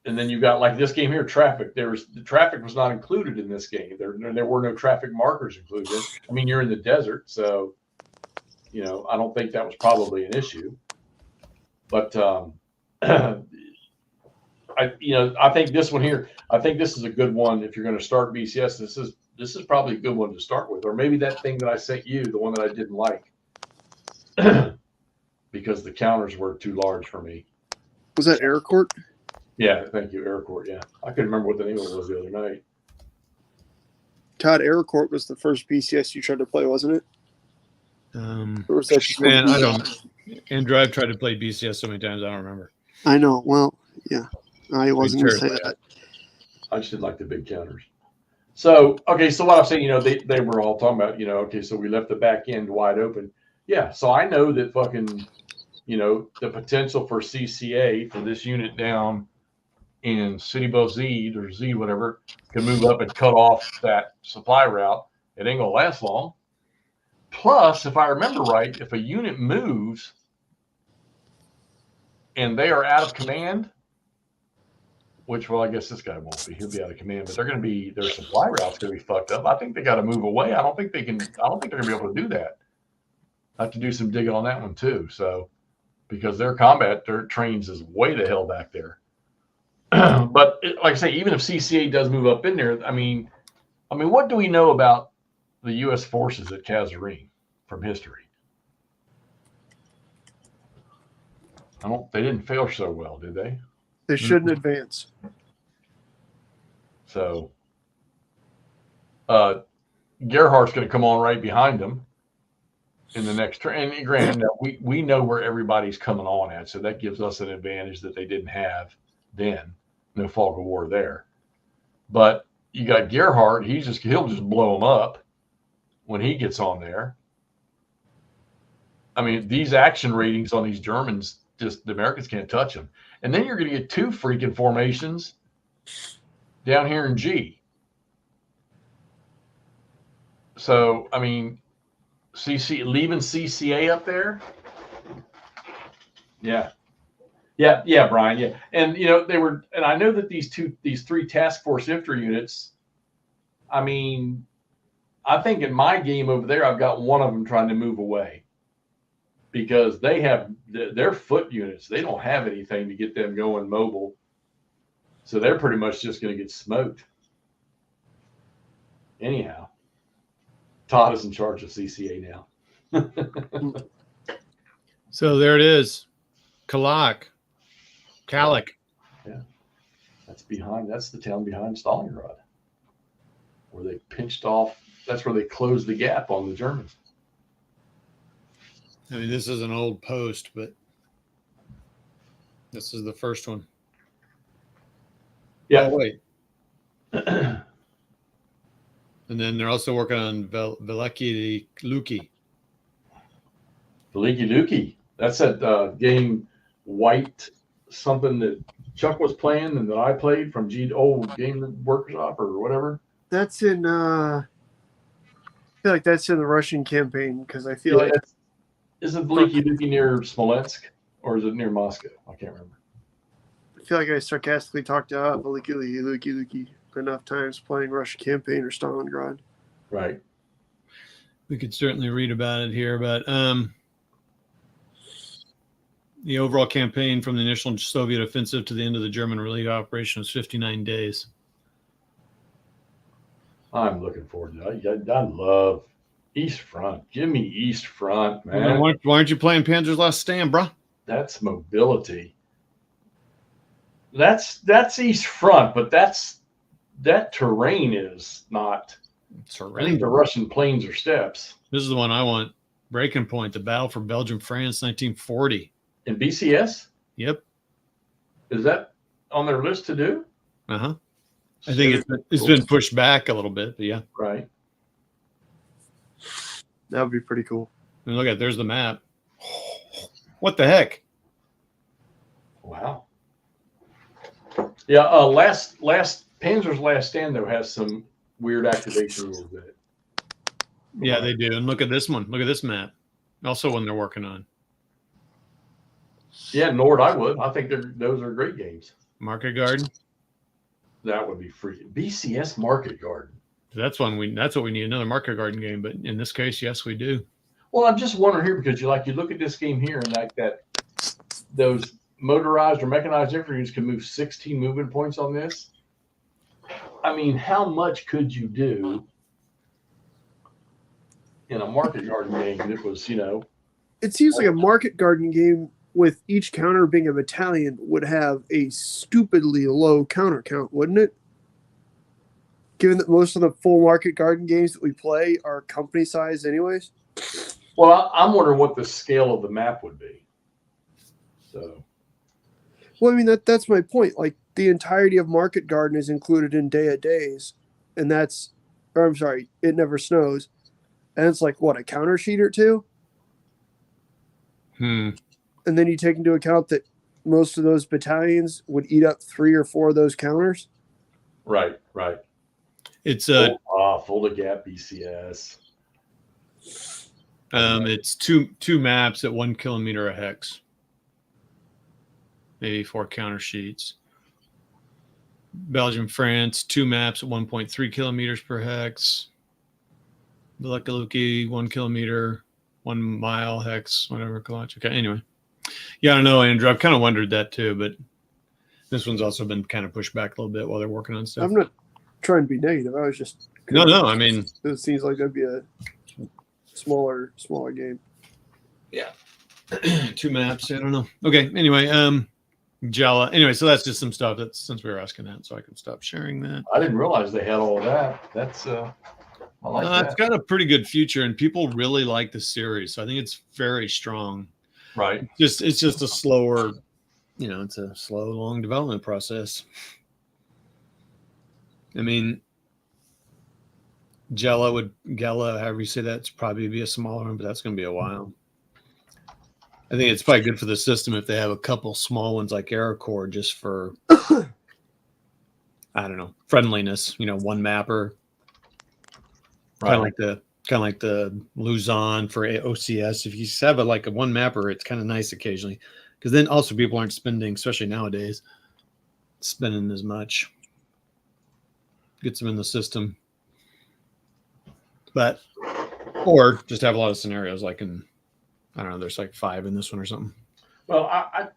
And then you got like this game here, traffic. The traffic was not included in this game. There were no traffic markers included. I mean, you're in the desert, so I don't think that was probably an issue. But I think this one here, I think this is a good one if you're going to start BCS. This is probably a good one to start with, or maybe that thing that I sent you, the one that I didn't like, because the counters were too large for me. Was that Aircourt? Yeah, thank you, Aircourt. Yeah, I couldn't remember what the name of it was the other night. Todd, Aircourt was the first BCS you tried to play, wasn't it? Or was that just Man, I don't. Andrew, I've tried to play BCS so many times, I don't remember. I know. Well, yeah, I wasn't going to say that. I just did like the big counters. So, okay, so what I'm saying, they were all talking about, okay, so we left the back end wide open. Yeah, so I know that fucking, the potential for CCA for this unit down in City Bow Z or Z, whatever, can move up and cut off that supply route. It ain't going to last long. Plus, if I remember right, if a unit moves and they are out of command, which, well, I guess this guy won't be. He'll be out of command, but their supply route's going to be fucked up. I think they got to move away. I don't think they're going to be able to do that. I have to do some digging on that one too. So, because their trains is way the hell back there. But like I say, even if CCA does move up in there, I mean, what do we know about the U.S. forces at Kasserine from history? They didn't fail so well, did they? They shouldn't advance. So, Gerhardt's going to come on right behind them in the next turn. And granted, we know where everybody's coming on at, so that gives us an advantage that they didn't have then. No fog of war there. But you got Gerhardt, he'll just blow them up when he gets on there. I mean, these action ratings on these Germans, just the Americans can't touch them. And then you're going to get two freaking formations down here in G. So, I mean, leaving CCA up there. Yeah, Brian. Yeah. And, and I know that these three task force infantry units, I mean, I think in my game over there, I've got one of them trying to move away. because they have their foot units. They don't have anything to get them going mobile. So they're pretty much just going to get smoked. Anyhow, Todd is in charge of CCA now. So there it is. Kalak. Yeah. That's the town behind Stalingrad, where they pinched off. That's where they closed the gap on the Germans. I mean, this is an old post, but this is the first one. Yeah. Oh, wait. And then they're also working on Veliki Luki. Veliki Luki. That's that game White something that Chuck was playing and that I played from old Game Workshop or whatever. That's in I feel like that's in the Russian campaign because I feel like is it Veliki Luki near Smolensk or is it near Moscow? I can't remember. I feel like I sarcastically talked about Luki enough times playing Russian campaign or Stalingrad. Right. We could certainly read about it here, but the overall campaign from the initial Soviet offensive to the end of the German relief operation was 59 days. I'm looking forward to it. I love East Front. Give me East Front, man. Why aren't you playing Panzer's Last Stand, bro? That's mobility. That's East Front, but that terrain is not. I think the Russian plains are steppes. This is the one I want. Breaking Point, the Battle for Belgium, France, 1940. In BCS? Yep. Is that on their list to do? Uh-huh. I think it's been pushed back a little bit, but yeah. Right. That would be pretty cool. And look at there's the map. What the heck? Wow. Yeah, last Panzer's Last Stand though has some weird activation rules in it. Yeah, they do. And look at this one. Look at this map. Also one they're working on. Yeah, Nord, I would. I think those are great games. Market Garden. That would be free. BCS Market Garden. That's what we need, another Market Garden game. But in this case, yes, we do. Well, I'm just wondering here because you look at this game here and like that those motorized or mechanized infantry can move 16 movement points on this. I mean, how much could you do in a Market Garden game that was, It seems like a Market Garden game with each counter being a battalion would have a stupidly low counter count, wouldn't it? Given that most of the full Market Garden games that we play are company size anyways. Well, I'm wondering what the scale of the map would be. So, well, I mean, that's my point. Like, the entirety of Market Garden is included in Day of Days, and It Never Snows. And it's like, what, a counter sheet or two? And then you take into account that most of those battalions would eat up 3 or 4 of those counters. Right. It's Fulda Gap BCS. It's two maps at 1 kilometer a hex. Maybe 4 counter sheets. Belgium, France, 2 maps at 1.3 kilometers per hex. Veliki 1 kilometer, 1 mile hex, whatever. Okay, anyway. Yeah, I don't know, Andrew. I've kind of wondered that too, but this one's also been kind of pushed back a little bit while they're working on stuff. I'm not trying to be negative. I was just no. I mean, it seems like that'd be a smaller game. Yeah, 2 maps. I don't know. Okay. Anyway, Jala. Anyway, so that's just some stuff. That's since we were asking that, so I can stop sharing that. I didn't realize they had all of that. That's I like that. It's got a pretty good future, and people really like the series. So I think it's very strong. Right. It's just a slower, it's a slow, long development process. I mean, Gela, however you say that, it's probably be a smaller one, but that's going to be a while. I think it's probably good for the system if they have a couple small ones like AeroCorps just for, I don't know, friendliness. 1 mapper, kind of like the Luzon for OCS. If you have a 1 mapper, it's kind of nice occasionally, because then also people aren't spending, especially nowadays, spending as much. Gets them in the system, or just have a lot of scenarios like in I don't know. There's like 5 in this one or something. Well, I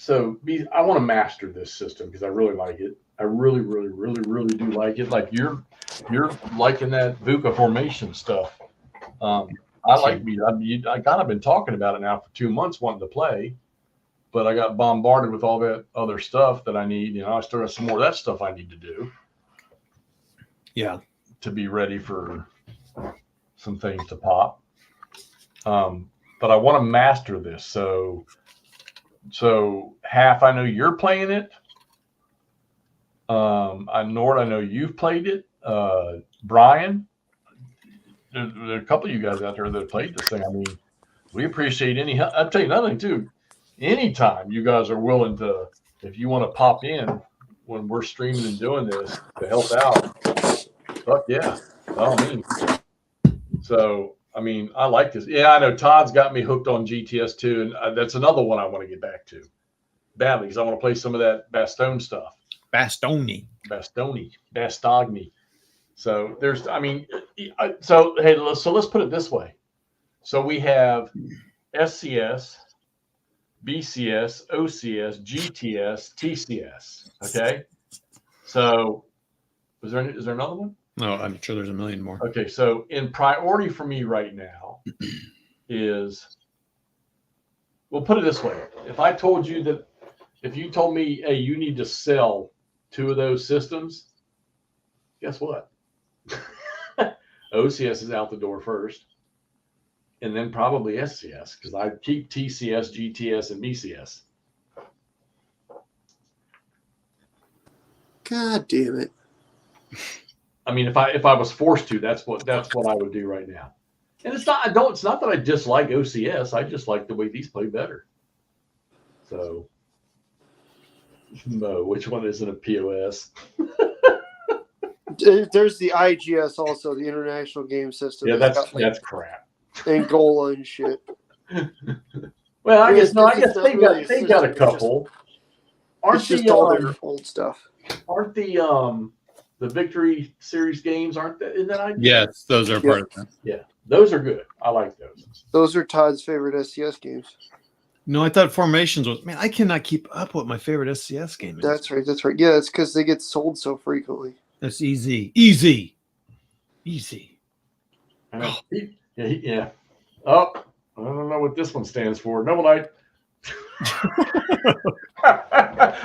want to master this system because I really like it. I really, really, really, really do like it. Like you're liking that VUCA formation stuff. I like me. I kind of been talking about it now for 2 months, wanting to play, but I got bombarded with all that other stuff that I need. I still got some more of that stuff I need to do. Yeah, to be ready for some things to pop. But I want to master this. So Half, I know you're playing it. Nord, I know you've played it. Brian, there are a couple of you guys out there that played this thing. I mean, we appreciate any help. I'll tell you another thing too. Anytime you guys are willing to, if you want to pop in when we're streaming and doing this to help out, fuck yeah, by all means. So, I mean, I like this. Yeah, I know Todd's got me hooked on GTS too, and that's another one I want to get back to badly because I want to play some of that Bastogne stuff. Bastoni. Bastogny. So there's, I mean, so hey, let's put it this way. So we have SCS, BCS, OCS, GTS, TCS. Okay. So is there another one? No, I'm sure there's a million more. Okay. So in priority for me right now is, we'll put it this way. If I told you that, if you told me, hey, you need to sell 2 of those systems, guess what? OCS is out the door first, and then probably SCS, because I keep TCS, GTS, and BCS. God damn it! I mean, if I was forced to, that's what I would do right now. And it's not that I dislike OCS. I just like the way these play better. So, Mo, which one isn't a POS? There's the IGS also, the International Game System. Yeah, that's crap. Angola and shit. Well, I guess really they got a couple. It's just all their old stuff. Aren't the Victory Series games, isn't that IGS? Yes, those are part of that. Yeah, those are good. I like those. Those are Todd's favorite SCS games. No, I thought Formations was, man, I cannot keep up with my favorite SCS game is. That's right. Yeah, it's because they get sold so frequently. That's easy. Oh. Yeah. Oh, I don't know what this one stands for. Noble Knight.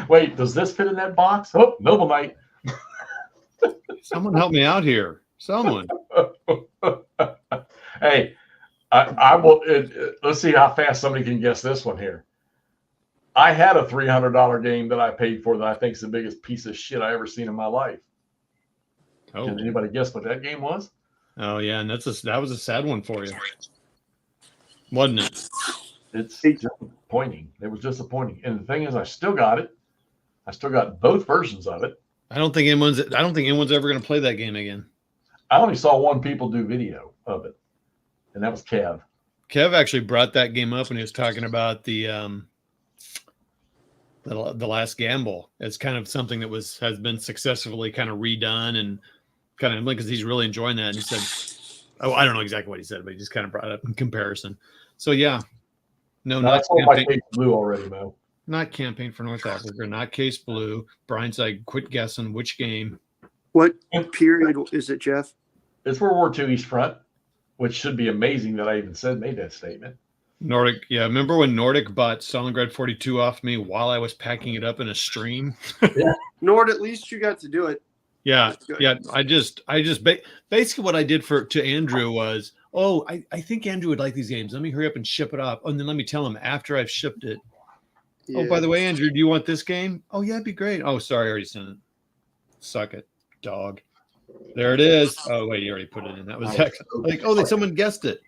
Wait, does this fit in that box? Oh, Noble Knight. Someone help me out here. Someone. Hey, I will. Let's see how fast somebody can guess this one here. I had a $300 game that I paid for that I think is the biggest piece of shit I ever seen in my life. Oh. Can anybody guess what that game was? Oh yeah, and that was a sad one for you, wasn't it? It's disappointing. It was disappointing. And the thing is, I still got it. I still got both versions of it. I don't think anyone's ever going to play that game again. I only saw one people do video of it, and that was Kev. Kev actually brought that game up when he was talking about the Last Gamble. It's kind of something that has been successfully kind of redone and kind of because he's really enjoying that. And he said, "Oh, I don't know exactly what he said, but he just kind of brought it up in comparison." So yeah, not my Case Blue already, Mo. Not Campaign for North Africa, not Case Blue. Brian said, "Quit guessing which game." What period is it, Jeff? It's World War II East Front, which should be amazing that I even made that statement. Nordic, yeah. Remember when Nordic bought Stalingrad 42 off me while I was packing it up in a stream? Yeah. Nord, at least you got to do it. Yeah. I just basically what I did to Andrew was, I think Andrew would like these games. Let me hurry up and ship it off, and then let me tell him after I've shipped it. Yeah. Oh, by the way, Andrew, do you want this game? Oh yeah, it'd be great. Oh, sorry, I already sent it. Suck it, dog. There it is. Oh wait, you already put it in. That was someone guessed it.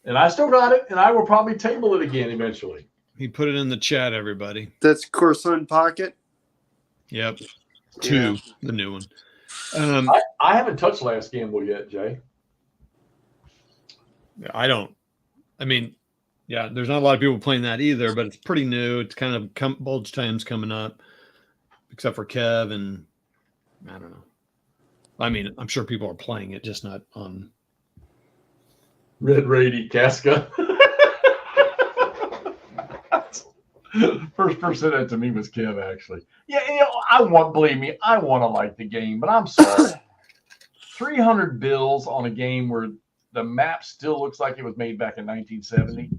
And I still got it, and I will probably table it again eventually. He put it in the chat, everybody. That's Coruscant Pocket. Yep. 2, the new one. I haven't touched Last Gamble yet, Jay. I mean, yeah, there's not a lot of people playing that either, but it's pretty new. It's kind of bulge times coming up, except for Kev, and I don't know. I mean, I'm sure people are playing it, just not on Red Rady Casca. First person that to me was Kev, actually. Yeah, believe me, I want to like the game, but I'm sorry. 300 bills on a game where the map still looks like it was made back in 1970.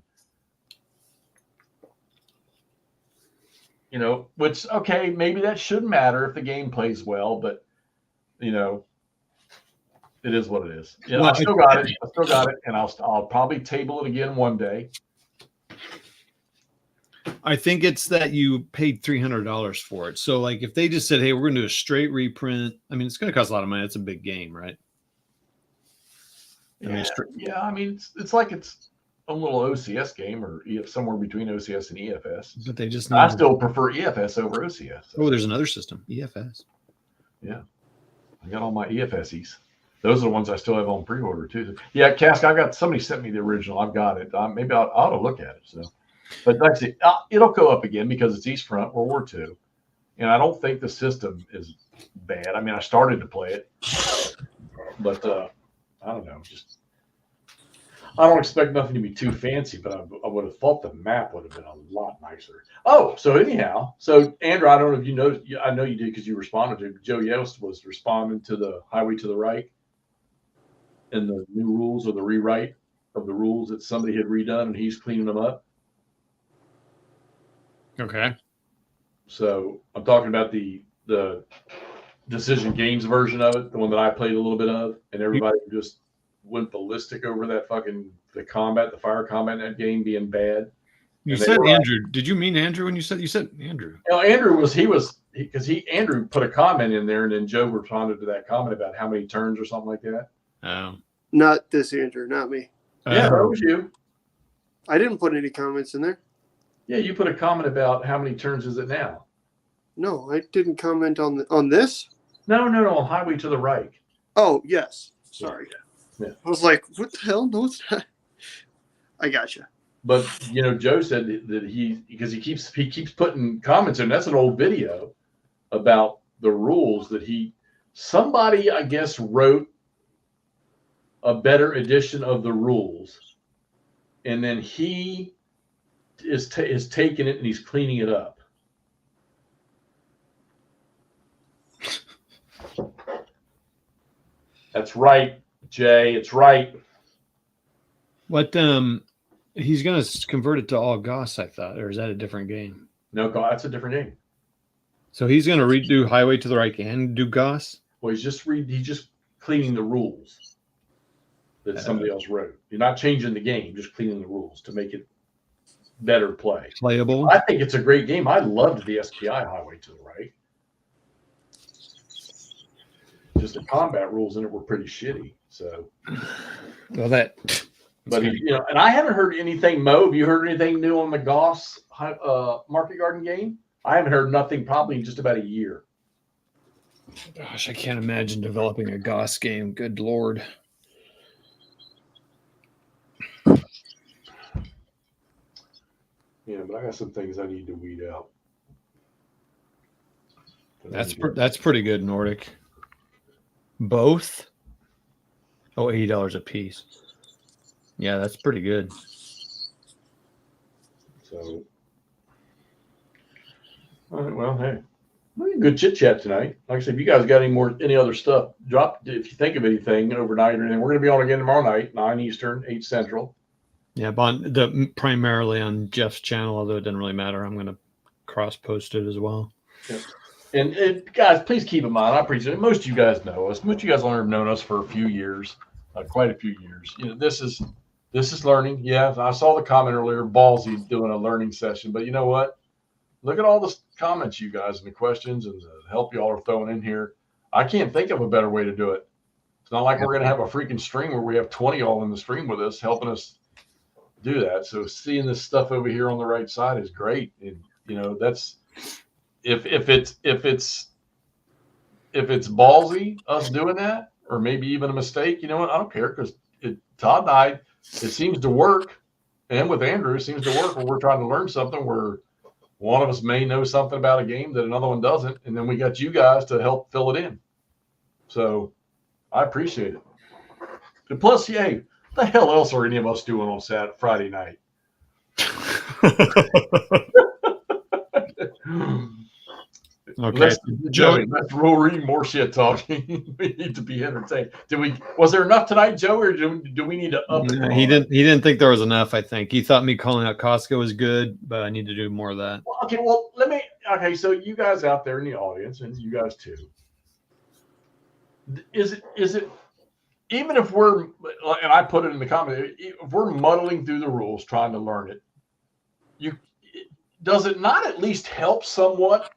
Which, okay, maybe that shouldn't matter if the game plays well, but, it is what it is. Well, I still got it. And I'll probably table it again one day. I think it's that you paid $300 for it. So, like, if they just said, "Hey, we're going to do a straight reprint," I mean, it's going to cost a lot of money. It's a big game, right? I mean, it's like it's a little OCS game, or somewhere between OCS and EFS. But they just. I still prefer EFS over OCS. So. Oh, there's another system, EFS. Yeah, I got all my EFSs. Those are the ones I still have on pre-order too. Yeah, Cask, somebody sent me the original. I've got it. Maybe I ought to look at it. So. But like I say, it'll go up again because it's East Front, World War II. And I don't think the system is bad. I mean, I started to play it. But I don't know. I don't expect nothing to be too fancy, but I would have thought the map would have been a lot nicer. Oh, so anyhow. So, Andrew, I don't know if you noticed. I know you did because you responded to it. Joe Yost was responding to the Highway to the Right and the new rules or the rewrite of the rules that somebody had redone, and he's cleaning them up. Okay. So I'm talking about the Decision Games version of it, the one that I played a little bit of, and everybody just went ballistic over that the fire combat in that game being bad. You said Andrew. Did you mean Andrew when you said Andrew? Andrew Andrew put a comment in there, and then Joe responded to that comment about how many turns or something like that. Oh. Not this Andrew, not me. Yeah, that was you. I didn't put any comments in there. Yeah, you put a comment about how many turns is it now? No, I didn't comment on this. No, on Highway to the Right. Oh, yes. Sorry. Yeah. I was like, what the hell? No, it's not. I gotcha. But Joe said that because he keeps putting comments in. That's an old video about the rules that somebody I guess wrote a better edition of the rules, and then he is taking it and he's cleaning it up. That's right, Jay. It's right. What he's going to convert it to all GOS, I thought, or is that a different game? No, that's a different game. So he's going to redo Highway to the Right and do GOS? Well, he's just cleaning the rules that somebody else wrote. You're not changing the game, just cleaning the rules to make it better playable. I think it's a great game. I loved the SPI Highway to the Right. Just the combat rules in it were pretty shitty. So, well, but and I haven't heard anything. Mo, have you heard anything new on the GOS Market Garden game? I haven't heard nothing probably in just about a year. Gosh, I can't imagine developing a GOS game. Good Lord. Yeah, but I got some things I need to weed out. That's pretty good, Nordic. Both? Oh, $80 a piece. Yeah, that's pretty good. So, all right, well, hey, good chit chat tonight. Like I said, if you guys got any other stuff, drop if you think of anything overnight or anything. We're going to be on again tomorrow night, 9 Eastern, 8 Central. Yeah, primarily on Jeff's channel, although it doesn't really matter. I'm going to cross post it as well. Yeah. And guys, please keep in mind, I appreciate it. Most of you guys know us. Most of you guys have known us for a few years, quite a few years. This is learning. Yeah, I saw the comment earlier, ballsy doing a learning session. But you know what? Look at all the comments, you guys, and the questions and the help y'all are throwing in here. I can't think of a better way to do it. It's not like we're going to have a freaking stream where we have 20 all in the stream with us helping us do that. So seeing this stuff over here on the right side is great. And that's if it's ballsy us doing that, or maybe even a mistake, you know what? I don't care, because Todd and I, it seems to work, and with Andrew, it seems to work when we're trying to learn something where one of us may know something about a game that another one doesn't, and then we got you guys to help fill it in. So I appreciate it. And plus, hey, the hell else are any of us doing on Friday night? Okay, Joey, let's read more shit talking. We need to be entertained. Was there enough tonight, Joe, or do we need to up it? He didn't think there was enough. I think he thought me calling out Costco was good, but I need to do more of that. Okay, so you guys out there in the audience, and you guys too, is it even if we're, and I put it in the comment, if we're muddling through the rules trying to learn it, does it not at least help somewhat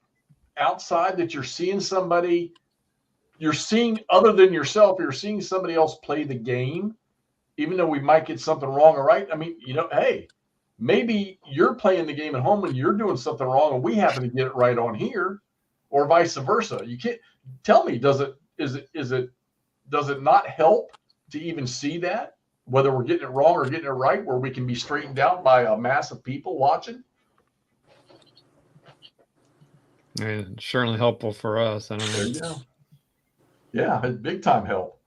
outside that you're seeing somebody, you're seeing other than yourself, you're seeing somebody else play the game, even though we might get something wrong or right? I mean, hey, maybe you're playing the game at home and you're doing something wrong and we happen to get it right on here, or vice versa. You can't tell me, does it not help to even see that, whether we're getting it wrong or getting it right, where we can be straightened out by a mass of people watching? Yeah, certainly helpful for us. I don't know. There you go. Yeah, it's big time help.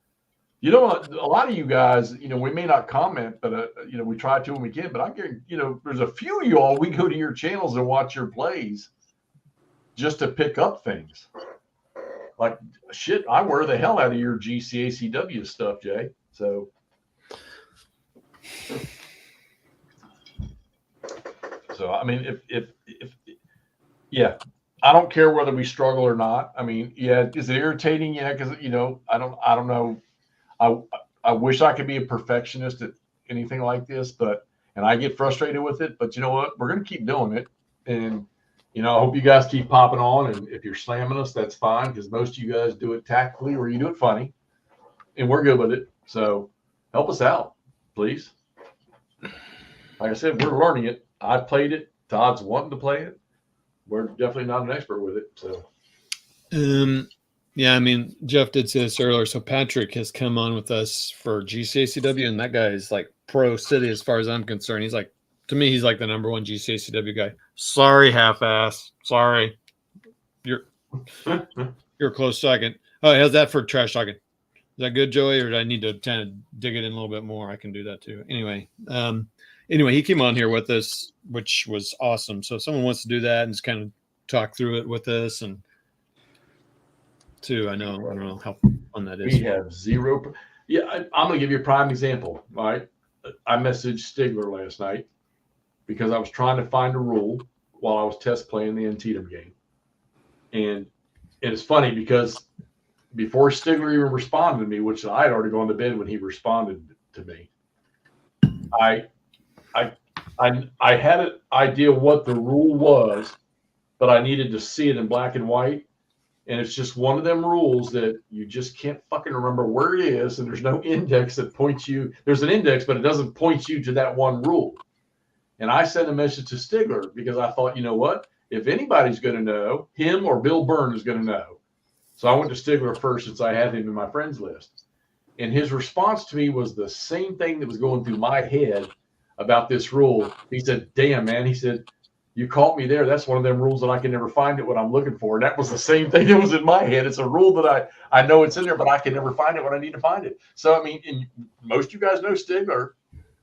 A lot of you guys, we may not comment, but we try to when we can. But I get, there's a few of you all, we go to your channels and watch your plays just to pick up things. Like shit, I wear the hell out of your GCACW stuff, Jay. So I mean, if yeah, I don't care whether we struggle or not. I mean, yeah, is it irritating? Yeah, because I don't know. I wish I could be a perfectionist at anything like this, and I get frustrated with it. But you know what? We're gonna keep doing it, and I hope you guys keep popping on. And if you're slamming us, that's fine, because most of you guys do it tactfully or you do it funny, and we're good with it. So help us out, please. Like I said, we're learning it. I played it. Todd's wanting to play it. We're definitely not an expert with it. So, yeah, I mean, Jeff did say this earlier. So Patrick has come on with us for GCACW, and that guy is like pro city as far as I'm concerned. He's like, to me, he's like the number one GCACW guy. Sorry, half-ass. Sorry, you're a close second. Oh, how's that for trash talking? Is that good, Joey, or do I need to kind of dig it in a little bit more? I can do that too. Anyway, he came on here with us, which was awesome. So if someone wants to do that and just kind of talk through it with us, and too, I don't know how fun that is. We have zero. Yeah, I'm going to give you a prime example. All right, I messaged Stigler last night because I was trying to find a rule while I was test playing the Antietam game, and it's funny because before Stigler even responded to me, which I had already gone to bed when he responded to me, I had an idea what the rule was, but I needed to see it in black and white. And it's just one of them rules that you just can't fucking remember where it is. And there's no index that points you. There's an index, but it doesn't point you to that one rule. And I sent a message to Stigler because I thought, you know what? If anybody's going to know, him or Bill Byrne is going to know. So I went to Stigler first since I had him in my friends list. And his response to me was the same thing that was going through my head about this rule. He said, damn, man. He said, you caught me there. That's one of them rules that I can never find it when I'm looking for. And that was the same thing that was in my head. It's a rule that I know it's in there, but I can never find it when I need to find it. So, I mean, and most of you guys know Stigler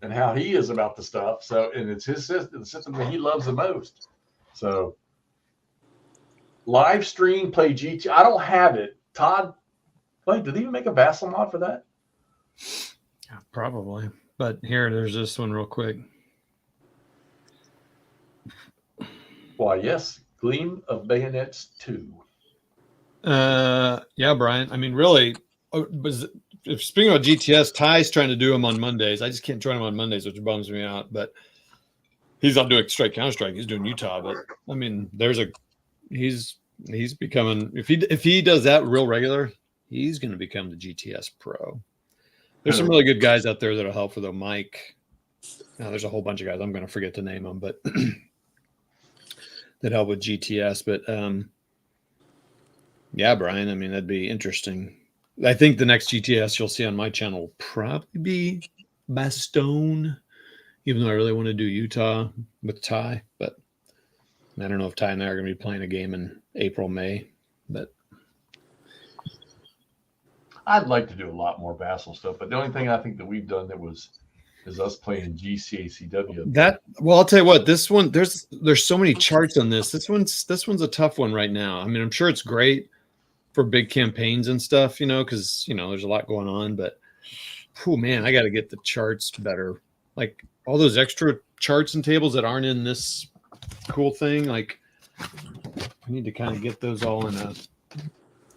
and how he is about the stuff. So, and it's his system, the system that he loves the most. So, live stream, play GT. I don't have it. Todd, wait, did they even make a Vassal mod for that? Yeah, probably. But here, there's this one real quick. Why, yes, Gleam of Bayonets 2. Yeah, Brian. I mean, really, speaking of GTS, Ty's trying to do them on Mondays. I just can't join him on Mondays, which bums me out. But he's not doing straight Counter-Strike. He's doing Utah. But I mean, he's becoming, if he does that real regular, he's going to become the GTS pro. There's some really good guys out there that'll help for the Mike. Now, there's a whole bunch of guys. I'm going to forget to name them, but that help with GTS. But yeah, Brian, I mean, that'd be interesting. I think the next GTS you'll see on my channel will probably be Bastogne, even though I really want to do Utah with Ty. But I don't know if Ty and I are going to be playing a game in April, May. But I'd like to do a lot more Vassal stuff. But the only thing I think that we've done that was is us playing GCACW. Well, I'll tell you what, this one, there's so many charts on this. This one's a tough one right now. I mean, I'm sure it's great for big campaigns and stuff, because there's a lot going on, but oh man, I got to get the charts better. Like all those extra charts and tables that aren't in this cool thing, like I need to kind of get those all in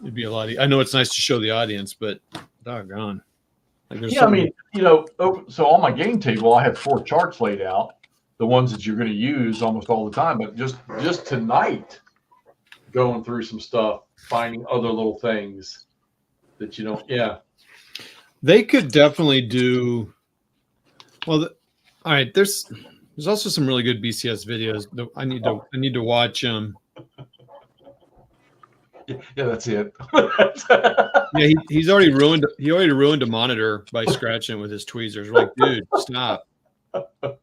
it'd be a lot. I know it's nice to show the audience, but doggone. Like I mean, so on my game table, I have 4 charts laid out, the ones that you're going to use almost all the time. But just tonight, going through some stuff, finding other little things that you don't. Yeah, they could definitely do. Well, all right. There's also some really good BCS videos. I need to watch them. Yeah, that's it. Yeah, he's already ruined. He already ruined a monitor by scratching it with his tweezers. We're like, dude, stop! What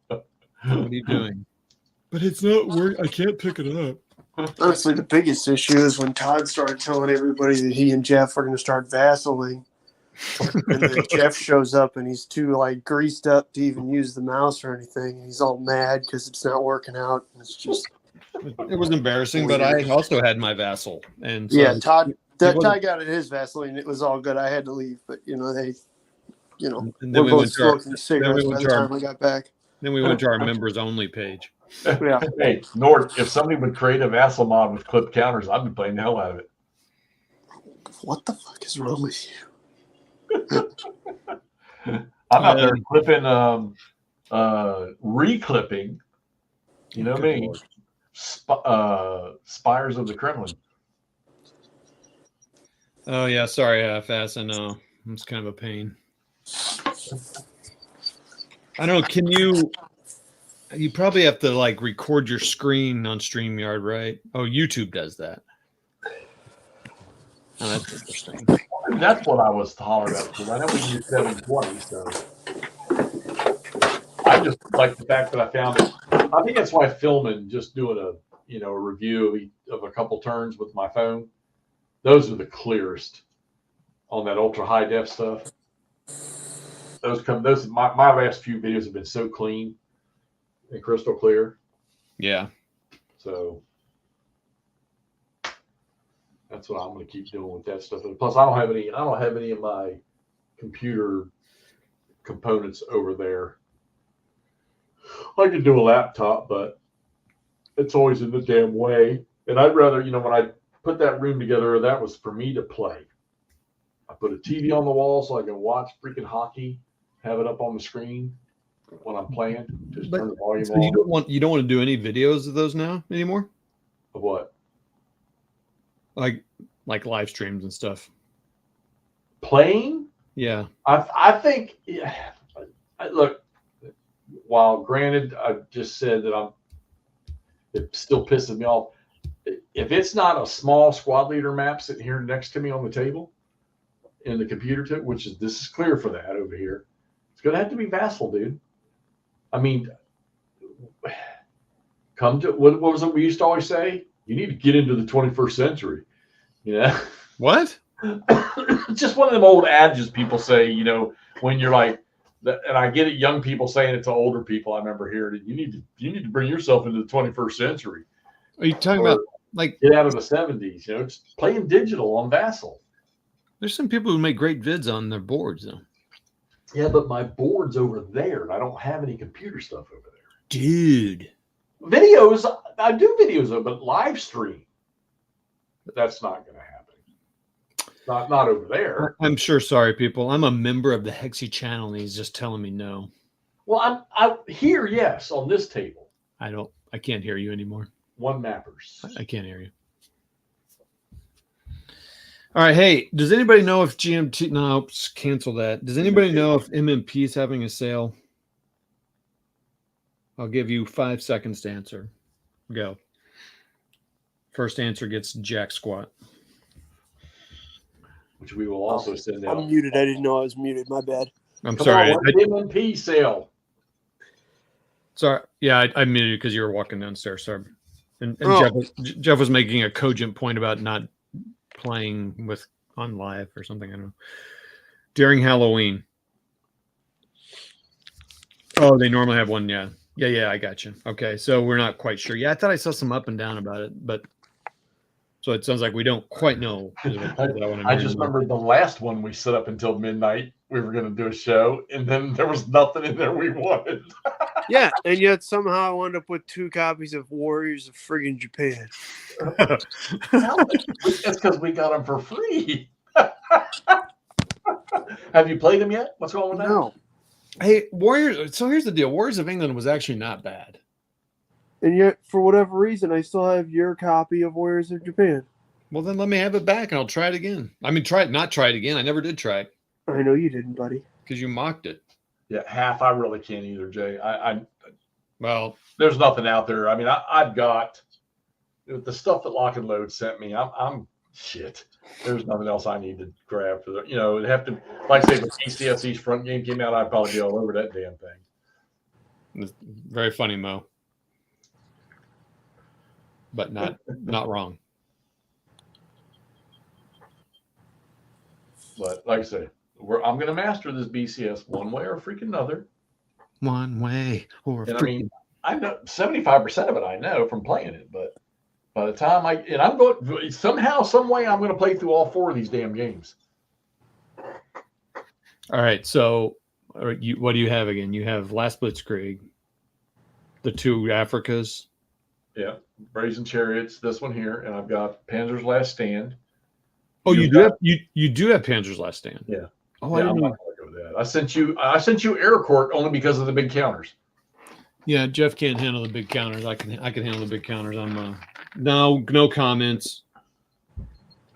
are you doing? But it's not work. I can't pick it up. Honestly, the biggest issue is when Todd started telling everybody that he and Jeff are going to start vaseling, and then Jeff shows up and he's too greased up to even use the mouse or anything, and he's all mad because it's not working out. And it's just. It was embarrassing, but I also had my Vassal, and so yeah, Todd got it his Vaseline. It was all good. I had to leave, but they, and then we're we both went to our, smoking cigarettes by the time I got back. then we went to our members only page. Yeah. Hey, Nord, if somebody would create a Vassal mod with clip counters, I'd be playing the hell out of it. What the fuck is wrong with you? I'm out there clipping, reclipping. You know me. Spires of the Kremlin. Oh yeah, sorry, Fast. I know it's kind of a pain. I don't know. Can you? You probably have to record your screen on StreamYard, right? Oh, YouTube does that. Oh, that's interesting. That's what I was hollering at because I know we use 720, so I just like the fact that I found it. I think that's why filming, just doing a review of a couple turns with my phone, those are the clearest on that ultra high def stuff. My last few videos have been so clean and crystal clear. Yeah. So that's what I'm going to keep doing with that stuff. And plus, I don't have any of my computer components over there. I could do a laptop, but it's always in the damn way. And I'd rather, when I put that room together, that was for me to play. I put a TV on the wall so I can watch freaking hockey, have it up on the screen when I'm playing. Just turn the volume on. You don't want to do any videos of those now anymore? Of what? Like live streams and stuff. Playing? Yeah. I think. Look. While granted, I just said that it still pisses me off. If it's not a small squad leader map sitting here next to me on the table in the computer tip, this is clear for that over here. It's going to have to be Vassal, dude. I mean, come to what was it we used to always say? You need to get into the 21st century. Yeah. What? It's just one of them old adages people say, when you're like, and I get it, young people saying it to older people. I remember hearing it. You need to bring yourself into the 21st century. Are you talking about get out of the 70s? Just playing digital on Vassal. There's some people who make great vids on their boards, though. Yeah, but my board's over there, and I don't have any computer stuff over there. Dude. Videos, I do videos of, but live stream. But that's not going to happen. Not over there. I'm sure. Sorry, people. I'm a member of the Hexy channel, and he's just telling me no. Well, I'm here, yes, on this table. I can't hear you anymore. One mappers. I can't hear you. All right. Hey, does anybody know if GMT? No, cancel that. Does anybody know if MMP is having a sale? I'll give you 5 seconds to answer. Go. First answer gets jack squat. Which we will also send out. I'm muted. I didn't know I was muted. My bad. I'm sorry. MMP sale. Sorry. Yeah, I muted you because you were walking downstairs. Sorry. And Jeff was making a cogent point about not playing on live or something. I don't know. During Halloween. Oh, they normally have one. Yeah. Yeah. I got you. Okay. So we're not quite sure. Yeah. I thought I saw some up and down about it, but so it sounds like we don't quite know. I just remember the last one we set up until midnight. We were going to do a show, and then there was nothing in there we wanted. Yeah, and yet somehow I wound up with 2 copies of Warriors of friggin' Japan. That's because we got them for free. Have you played them yet? What's going on with that? No. Hey, Warriors. So here's the deal. Warriors of England was actually not bad. And yet, for whatever reason, I still have your copy of Warriors of Japan. Well, then let me have it back and I'll try it again. I mean, not try it again. I never did try it. I know you didn't, buddy. Because you mocked it. Yeah, half I really can't either, Jay. Well, there's nothing out there. I mean, I've got the stuff that Lock and Load sent me. I'm shit. There's nothing else I need to grab for the. It'd have to, like I say, the BCS East front game came out, I'd probably be all over that damn thing. It's very funny, Mo. But not wrong. But like I say, I'm going to master this BCS one way or freaking another. One way or and freaking. I know 75% of it I know from playing it, but by the time I'm going somehow, some way, I'm going to play through all 4 of these damn games. All right, so what do you have again? You have Last Blitzkrieg, the 2 Africas. Yeah, Brazen Chariots, this one here, and I've got Panzer's Last Stand. Oh, you do have Panzer's Last Stand. Yeah. Oh, yeah, I didn't know. Go with that. I sent you Air Court only because of the big counters. Yeah, Jeff can't handle the big counters. I can handle the big counters. I'm no comments.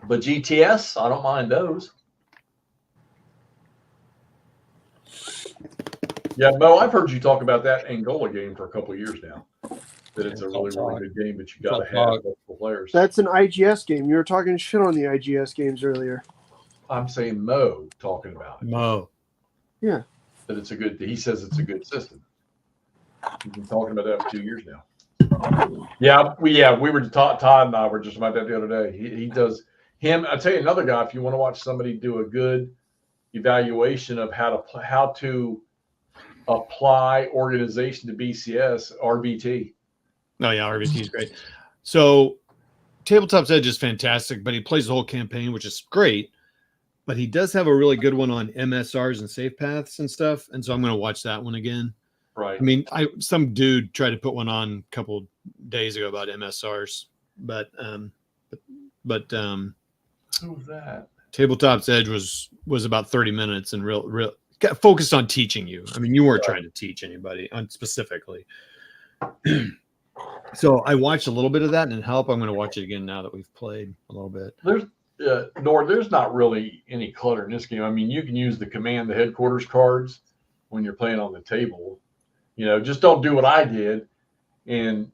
But GTS, I don't mind those. Yeah, Mo, I've heard you talk about that Angola game for a couple of years now. That it's a really, really good game, but you got to have multiple players. That's an IGS game. You were talking shit on the IGS games earlier. I'm saying Mo talking about it. Mo. Yeah. That it's he says it's a good system. We've been talking about that for 2 years now. Yeah, we were Todd and I were just about that the other day. He does him. I'll tell you another guy. If you want to watch somebody do a good evaluation of how to apply organization to BCS, RBT. Oh yeah, RBT is great. So Tabletop's Edge is fantastic, but he plays the whole campaign, which is great. But he does have a really good one on MSRs and safe paths and stuff, and so I'm going to watch that one again. Right. I mean, some dude tried to put one on a couple days ago about MSRs, but who was that? Tabletop's Edge was about 30 minutes and real got focused on teaching you. I mean, you weren't trying to teach anybody specifically. So I watched a little bit of that and it helped. I'm going to watch it again now that we've played a little bit. There's not really any clutter in this game. I mean, you can use the command, the headquarters cards when you're playing on the table. Just don't do what I did and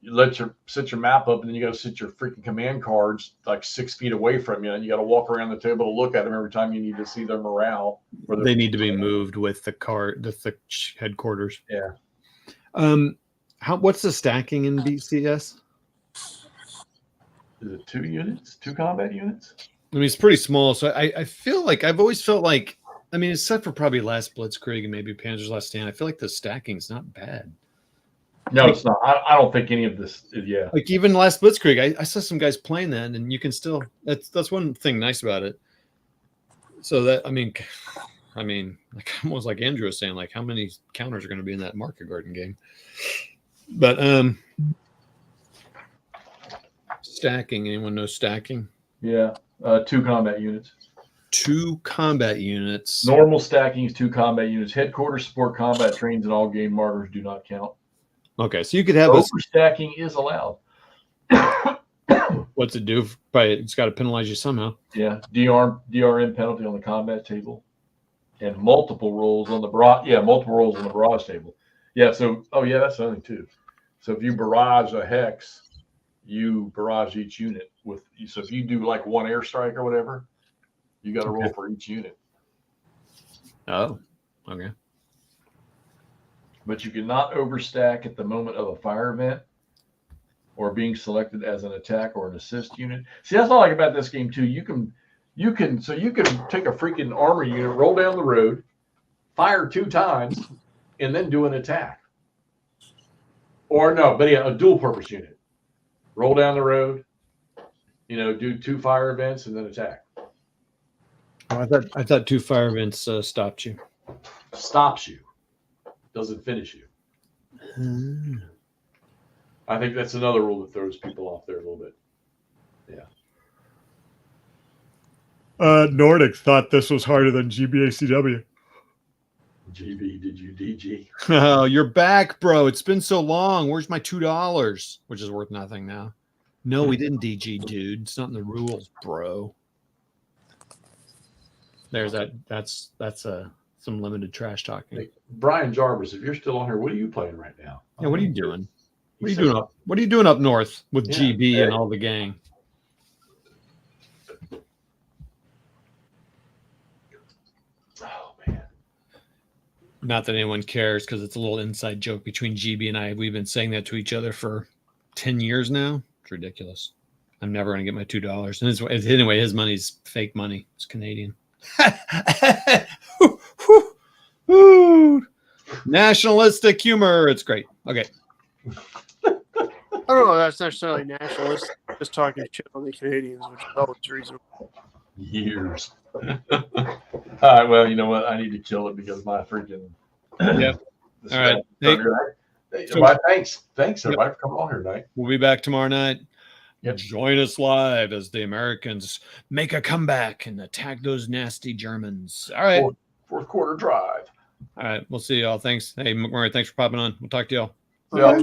set your map up, and then you got to sit your freaking command cards like 6 feet away from you, and you got to walk around the table to look at them every time you need to see their morale. They need to be moved with the headquarters. Yeah. What's the stacking in BCS? Is it 2 units? 2 combat units? I mean, it's pretty small. So I feel like I've always felt like, I mean, except for probably Last Blitzkrieg and maybe Panzer's Last Stand, I feel like the stacking's not bad. No, it's not. I don't think any of this. Yeah. Like even Last Blitzkrieg, I saw some guys playing that, and you can still. That's one thing nice about it. So that I mean, like almost like Andrew was saying, like how many counters are going to be in that Market Garden game? But stacking. Anyone know stacking? Yeah, 2 combat units. 2 combat units. Normal stacking is 2 combat units. Headquarters support combat trains and all game markers do not count. Okay, so you could have overstacking is allowed. What's it do? It's got to penalize you somehow. Yeah, DRM penalty on the combat table, and multiple rolls on the barrage. Yeah, multiple rolls on the barrage table. Yeah. So, that's something too. So if you barrage a hex, you barrage each unit with. So if you do like 1 airstrike or whatever, you got to roll for each unit. Oh, okay. But you cannot overstack at the moment of a fire event or being selected as an attack or an assist unit. See, that's what I like about this game too. You can take a freaking armor unit, roll down the road, fire 2 times, and then do an attack. Or no, but yeah, a dual purpose unit. Roll down the road, do 2 fire events and then attack. Oh, I thought 2 fire events stopped you. Stops you, doesn't finish you. I think that's another rule that throws people off there a little bit. Yeah. Nordic thought this was harder than GBACW. GB, did you DG? Oh, you're back, bro. It's been so long. Where's my $2? Which is worth nothing now. No, we didn't DG, dude. It's not in the rules, bro. There's that. That's some limited trash talking. Hey, Brian Jarvis, if you're still on here, what are you playing right now? Yeah, what are you doing? What are you doing up north with GB hey. and all the gang? Oh man. Not that anyone cares because it's a little inside joke between GB and I. We've been saying that to each other for 10 years now. It's ridiculous. I'm never going to get my $2. And anyway, his money's fake money. It's Canadian. Nationalistic humor. It's great. Okay. I don't know if that's necessarily nationalist. Just talking shit on the Canadians, which is always reasonable. Years. All right. Well, you know what? I need to kill it because my freaking. Yeah. All right. Hey, thanks everybody for coming on here tonight. We'll be back tomorrow night. Yep. Join us live as the Americans make a comeback and attack those nasty Germans. All right. Fourth quarter drive. All right. We'll see y'all. Thanks. Hey, Murray, thanks for popping on. We'll talk to y'all. Yeah.